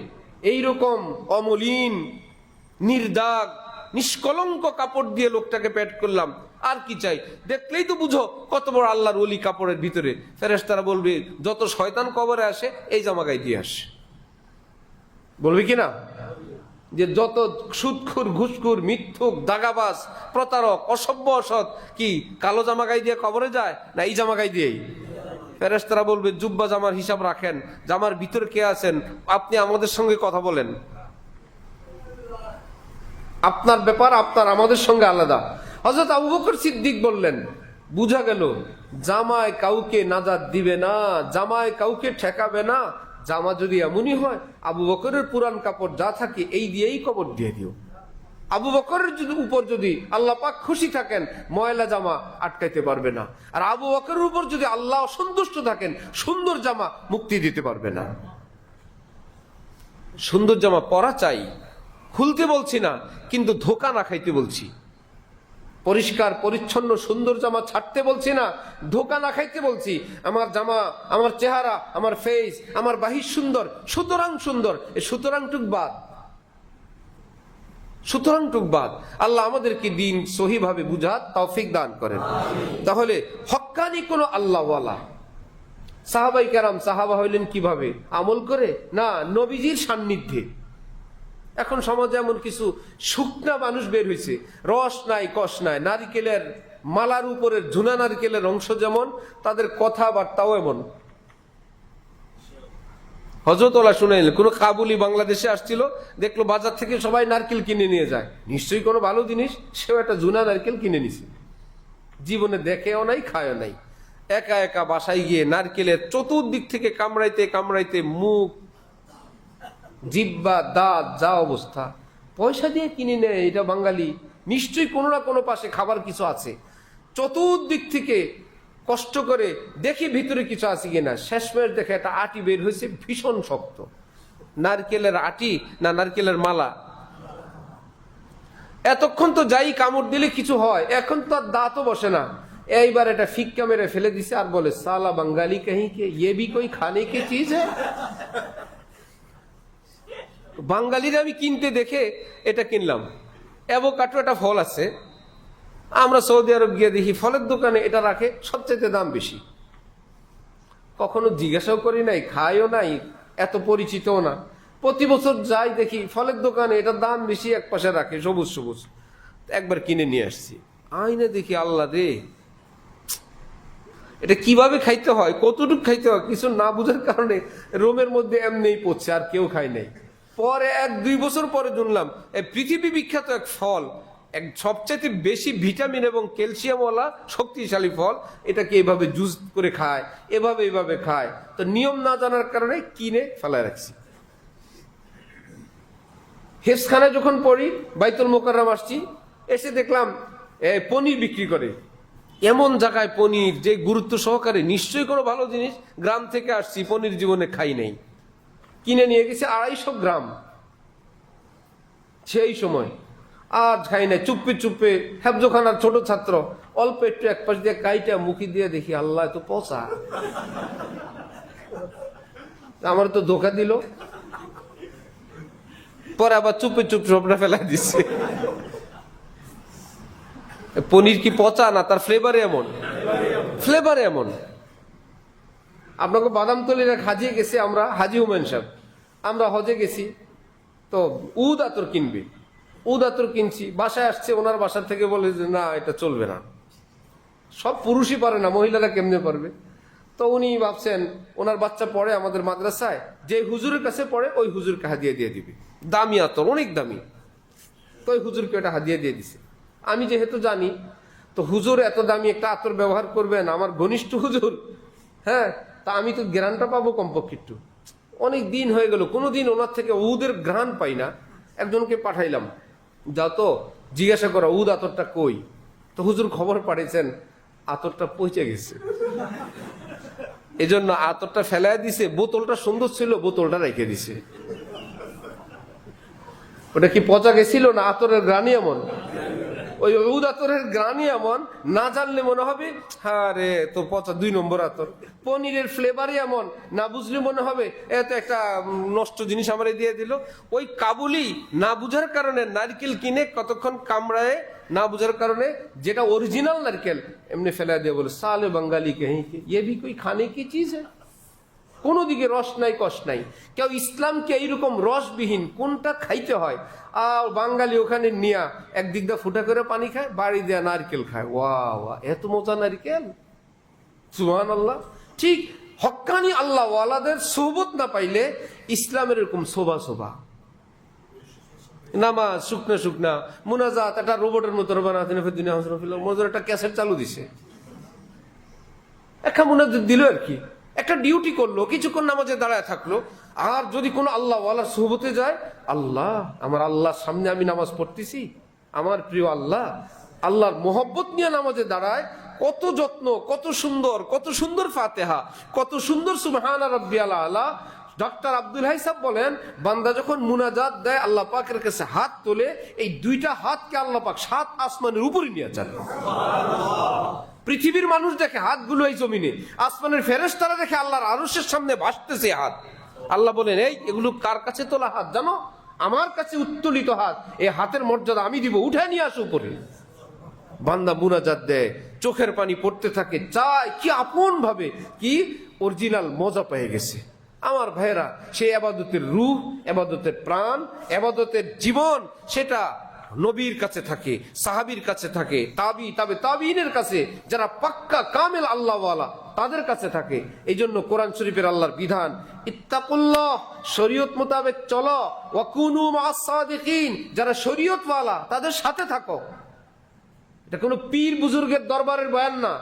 এইরকম অমলিন নির্দাগ নিষ্কলঙ্ক কাপড় দিয়ে লোকটাকে পেট করলাম, আর কি চাই? দেখলেই তো বুঝো কত বড় আল্লাহর ওলি কাপড়ের ভিতরে। ফেরেশতারা বলবে, যত শয়তান কবরে আসে এই জামা গায়ে দিয়ে আসে। বলবে কি না যে যত সুদখোর, ঘুষখোর, মিথ্যুক, দাগাবাজ, প্রতারক, অসভ্য, অসৎ কি কালো জামা গায়ে দিয়ে কবরে যায় না এই জামা গায়ে দিয়েই? ফেরেশতারা বলবে, জুব্বা জামার হিসাব রাখেন, জামার ভিতরে কে আছেন আপনি আমাদের সঙ্গে কথা বলেন, আপনার ব্যাপার আপনার আমাদের সঙ্গে আলাদা। হযরত আবু বকর সিদ্দিক বললেন, বুঝা গেল জামায় কাউকে নাজাত দিবে না, জামায় কাউকে ঠেকাবে না। জামা যদি এমনই হয়, আবু বকরের পুরান কাপড় যা থাকে এই দিয়েই কবর দিয়ে দিও। আবু বকরের উপর যদি আল্লাহ পাক খুশি থাকেন, ময়লা জামা আটকাইতে পারবে না। আর আবু বকরের উপর যদি আল্লাহ অসন্তুষ্ট থাকেন, সুন্দর জামা মুক্তি দিতে পারবে না। সুন্দর জামা পরা চাই, খুলতে বলছি না, কিন্তু ধোকা না খাইতে বলছি। পরিষ্কার পরিচ্ছন্ন সুন্দর জামা ছাড়তে বলছি না, ধোকা না খাইতে বলছি। আমার জামা, আমার চেহারা, আমার ফেস, আমার বাহির সুন্দর, সুতরাং সুন্দর, এই সুতরাং টুক বাদ, সুতরাং টুক বাদ। আল্লাহ আমাদেরকে দিন সহিভাবে বুঝার তৌফিক দান করেন। তাহলে হক্কানি কোন আল্লাহওয়ালা সাহাবাই কেরাম, সাহাবা হইলেন কিভাবে? আমল করে না, নবীজির সান্নিধ্যে। এখন সমাজে এমন কিছু শুকনা মানুষ বের হয়েছে, রস নাই কষ নাই, নারিকেলের মালার উপরের ঝুনা নারিকেলের অংশ যেমন, তাদের কথাবার্তাও এমন। হযরতওয়ালা শুনাইলেন, কোন কাবুলি বাংলাদেশে আসছিল, দেখলো বাজার থেকে সবাই নারকেল কিনে নিয়ে যায়, নিশ্চয়ই কোনো ভালো জিনিস, সেও একটা ঝুনা নারকেল কিনে নিছে। জীবনে দেখেও নাই, খায়ও নাই, একা একা বাসায় গিয়ে নারকেলের চতুর্দিক থেকে কামড়াইতে কামড়াইতে মুখ, জিব্বা, দাঁত যা অবস্থা। পয়সা দিয়ে কিনে নেয়, এটা বাঙালি, নিশ্চয়ই কোনো না কোনো পাশে খাবার কিছু আছে। চতুর্দিক থেকে কষ্ট করে দেখি ভিতরে কিছু আছে কিনা, শেষমেশ দেখে একটা আটি বের হয়েছে, ভীষণ শক্ত। নারকেলের আটি না নারকেলের মালা? এতক্ষণ তো যাই কামড় দিলে কিছু হয়, এখন তো আর দাঁতও বসে না। এইবার এটা ফিক্কা মেরে ফেলে দিছে আর বলে, সালা বাঙালি কहीं के ये भी कोई खाने की चीज है। বাঙালিরা আমি কিনতে দেখে এটা কিনলাম। অ্যাভোকাডো একটা ফল আছে, আমরা সৌদি আরব গিয়ে দেখি ফলের দোকানে এটা রাখে, সবচেয়ে দাম বেশি। কখনো জিজ্ঞাসাও করি নাই, খাইও নাই, এত পরিচিতও না। প্রতি বছর যাই দেখি ফলের দোকানে এটার দাম বেশি, এক পাশে রাখে সবুজ সবুজ। একবার কিনে নিয়ে আসছি, আইনে দেখি আল্লাহ রে, এটা কিভাবে খাইতে হয়, কতটুকু খাইতে হয় কিছু না বুঝার কারণে রোমের মধ্যে এমনিই পড়ছে, আর কেউ খায় নাই। পরে 1-2 বছর পরে শুনলাম এই পৃথিবী বিখ্যাত এক ফল, এক সবচাইতে বেশি ভিটামিন এবং ক্যালসিয়ামওয়ালা শক্তিশালী ফল, এটাকে এভাবে জুস করে খায়, এভাবে খায়। তো নিয়ম না জানার কারণে কিনে ফেলায় রাখছি। হেফজখানায় যখন পড়ি, বাইতুল মোকাররম আসছি, এসে দেখলাম পনির বিক্রি করে। এমন জায়গায় পনির যে গুরুত্ব সহকারে, নিশ্চয়ই কোনো ভালো জিনিস। গ্রাম থেকে আসছি, পনির জীবনে খাই নাই, কিনে নিয়ে গেছি 250 গ্রাম। সেই সময় আর খাই নাই, চুপে চুপে। হেফজখানার ছোট ছাত্র, অল্প একটু এক পাশ দিয়ে কাইটা মুখি দিয়ে দেখি, আল্লাহ তো পচা, আমার তো ধোকা দিল। পরে আবার চুপে চুপ সবটা ফেলা দিচ্ছে। পনির কি পচা না, তার ফ্লেভারে এমন, ফ্লেভারে এমন। আপনাকে বাদামতলির এক হাজি গেছে, আমরা হাজি হুমায়ুন সাহেব, আমরা হজে গেছি, তো উদ আতর কিনবে, উদ আতর কিনছি। বাসায় আসছে, ওনার বাসার থেকে বলে যে না এটা চলবে না, সব পুরুষই পারে না, মহিলারা কেমনে পারবে। তো উনি ভাবছেন ওনার বাচ্চা পড়ে আমাদের মাদ্রাসায়, যে হুজুরের কাছে পড়ে ওই হুজুরকে হাদিয়া দিয়ে দিবে, দামি আতর, অনেক দামি। তো ওই হুজুরকে এটা হাদিয়া দিয়ে দিছে। আমি যেহেতু জানি, তো হুজুর এত দামি একটা আতর ব্যবহার করবেন, আমার ঘনিষ্ঠ হুজুর, হ্যাঁ, তা তা আমি তো গ্রানটা পাবো কমপক্ষে একটু। অনেক দিন হয়ে গেল, কোনোদিন ওনার থেকে উদের ঘ্রাণ পাই না। একজনকে পাঠাইলাম, যাও তো জিজ্ঞাসা করো উদ আতরটা কই। তো হুজুর খবর পাঠিয়েছেন আতরটা পৌঁছে গেছে, এজন্য আতরটা ফেলাই দিছে। বোতলটা সুন্দর ছিল, বোতলটা রেখে দিছে। ওটা কি পচা গেছিল না আতরের গ্রানি এমন? ওই উদ আতরের গ্রানি এমন, না জানলে মনে হবে হ্যাঁ রে তো পচা 2 নম্বর আতর। পনিরের ফ্লেভারই এমন, না বুঝলে মনে হবে এত একটা নষ্ট জিনিস আমারে দিয়ে দিল। ওই কাবুলি না বুঝার কারণে নারকেল কিনে কতক্ষণ কামড়ায়, না বুঝার কারণে যেটা অরিজিনাল নারকেল এমনি ফেলা দিয়ে বলে সালে বাঙালি কहीं के ये भी कोई खाने की चीज है। কোনো দিকে রস নাই কষ নাই। কেউ ইসলামকে এইরকম রসবিহীন কোনটা খাইতে হয়, আর বাঙালি ওখানে নিয়া একদিক দিয়ে ফুটা করে পানি খায়, বাড়ি দেয়া নারকেল খায়। ওয়া ওয়া এত মজা নারকেল, সুবহানাল্লাহ। ঠিক হক্কানি আল্লাহ ওয়ালাদের সোহবত না পাইলে ইসলামের এরকম শোভা শোভা। নামাজ শুকনা শুকনা, মুনাজাত একটা রোবটের মতো মজুর একটা ক্যাসেট চালু দিছে, একটা মুনাজাত দিল আর কি, একটা ডিউটি করলো, কিছুক্ষণ নামাজে দাঁড়ায় থাকলো। আর যদি কোনো আল্লাহ ওয়ালার সোহবতে যায়, আল্লাহ আমার আল্লাহর সামনে আমি নামাজ পড়তেছি, আমার প্রিয় আল্লাহ, আল্লাহর মোহব্বত নিয়ে নামাজে দাঁড়ায়, কত যত্ন, কত সুন্দর, কত সুন্দর ফাতেহা, কত সুন্দর সুবহান রাব্বিয়াল আলা। ডক্টর আব্দুল হাই সাহেব বলেন, বান্দা যখন মুনাজাত দেয় আল্লাহ পাকের কাছে হাত তোলে, এই 2টা হাতকে আল্লাহ পাক 7 আসমানের উপরে নিয়ে যান। পৃথিবীর মানুষ দেখে হাতগুলো এই জমিনে, আসমানের ফেরেশতারা দেখে আল্লাহর আরশের সামনে ভাসতেছে হাত। আল্লাহ বলেন এই এগুলো কার কাছে তোলা হাত জানো? আমার কাছে উত্তোলিত হাত, এই হাতের মর্যাদা আমি দিব, উঠায় নিয়ে আসো উপরে। বান্দা মুনাজাত দেয়, চোখের পানি পড়তে থাকে, চায় কি আপন ভাবে কি অরিজিনাল মজা পেয়ে গেছে। আমার ভাইয়েরা, সেই ইবাদতের রূহ, ইবাদতের প্রাণ, ইবাদতের জীবন, সেটা নবীর কাছে থাকে, সাহাবীর কাছে থাকে, তাবিঈনের কাছে, যারা পাক্কা কামেল আল্লাহ ওয়ালা তাদের কাছে থাকে। এই জন্য কোরআন শরীফের আল্লাহর বিধান, ইত্তাকুল্লাহ, শরীয়ত মোতাবেক চলো, ওয়া কুনু মা'আস সাদিকিন, যারা শরীয়ত ওয়ালা তাদের সাথে থাকো। এটা কোনো পীর বুজুর্গের দরবারের বয়ান না,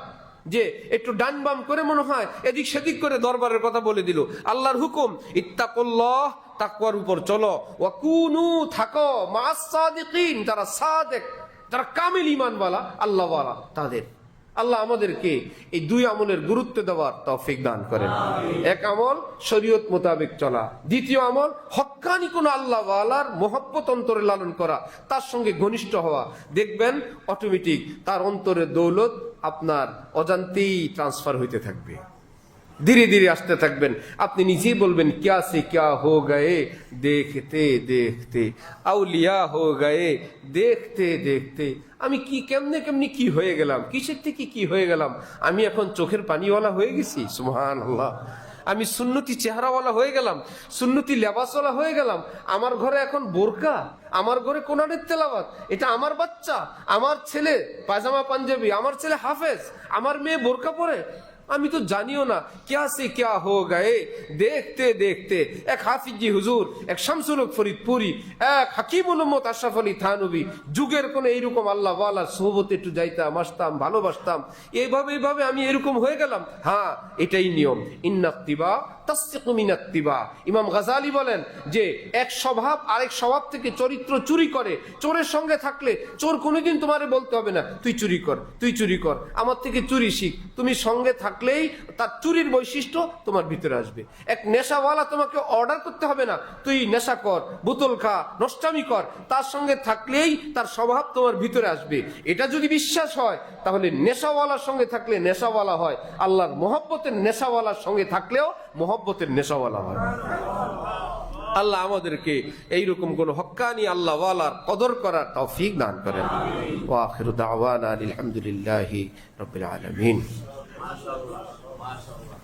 যে একটু ডান বাম করে মনে হয় এদিক সেদিক করে দরবারের কথা বলে দিল। আল্লাহর হুকুম, ইত্তাকুল্লাহ, তাকওয়ার উপর চলো, ওয়া কুনু, থাকো, মা'আস সাদিকিন, যারা সাদেক, যারা কামিল ঈমানওয়ালা আল্লাহ ওয়ালা তাদের। আল্লাহ আমাদেরকে এই 2 আমলের গুরুত্ব দেওয়ার তৌফিক দান করেন। এক আমল শরীয়ত মোতাবেক চলা, দ্বিতীয় আমল হক্কানি কোন আল্লাহ ওয়ালার মোহব্বত অন্তরে লালন করা, তার সঙ্গে ঘনিষ্ঠ হওয়া। দেখবেন অটোমেটিক তার অন্তরের দৌলত আপনার অজান্তেই ট্রান্সফার হইতে থাকবে, ধীরে ধীরে আসতে থাকবেন। আপনি নিজেই বলবেন ক্যা সে ক্যা হো গয়ে দেখতে দেখতে, আউলিয়া হো গয়ে দেখতে দেখতে। আমি কি কেমনে কেমনি কি হয়ে গেলাম, কিসের থেকে কি হয়ে গেলাম, আমি এখন চোখের পানিওয়ালা হয়ে গেছি, সুবহানাল্লাহ। আমি সুন্নতি চেহারাওয়ালা হয়ে গেলাম, সুন্নতি লেবাসওয়ালা হয়ে গেলাম। আমার ঘরে এখন বোরকা, আমার ঘরে কোরআনের তেলাওয়াত, এটা আমার বাচ্চা, আমার ছেলে পায়জামা পাঞ্জাবি, আমার ছেলে হাফেজ, আমার মেয়ে বোরকা পরে। আমি তো জানিও না ক্যা সে ক্যা হো গয়ে দেখতে দেখতে। এক হাফিজি হুজুর, এক শামসুল হক ফরিদপুরি, এক হাকিমুল উম্মত আশরাফ আলী থানভী, যুগের কোন এইরকম আল্লাহ ওয়ালা সোহবতে একটু যাইতাম, আসতাম, ভালোবাসতাম, এইভাবে আমি এরকম হয়ে গেলাম। হ্যাঁ, এটাই নিয়ম, ইন্নাত্তিবা তাসদিকু মিনাত্তিবা। ইমাম গাজালি বলেন যে এক স্বভাব আরেক স্বভাব থেকে চরিত্র চুরি করে। চোরের সঙ্গে থাকলে চোর কোনোদিন তোমারে বলতে হবে না তুই চুরি কর, তুই চুরি কর, আমার থেকে চুরি শিখ। তুমি সঙ্গে থাকলেই তার চুরির বৈশিষ্ট্য তোমার ভিতরে আসবে। এক নেশাওয়ালা তোমাকে অর্ডার করতে হবে না তুই নেশা কর, বোতল খা, নষ্টামি কর, তার সঙ্গে থাকলেই তার স্বভাব তোমার ভিতরে আসবে। এটা যদি বিশ্বাস হয় তাহলে নেশাওয়ালার সঙ্গে থাকলে নেশাওয়ালা হয়, আল্লাহর মোহব্বতের নেশাওয়ালার সঙ্গে থাকলেও মোহব্বতের নেশাওয়ালা হয়। আল্লাহ আমাদেরকে এইরকম কোন হক্কানি আল্লাহ ওয়ালার কদর করার তৌফিক দান করেন। ওয়া আখিরু দাওয়ানা আলহামদুলিল্লাহি রাব্বিল আলামিন। মাশাআল্লাহ মাশাআল্লাহ।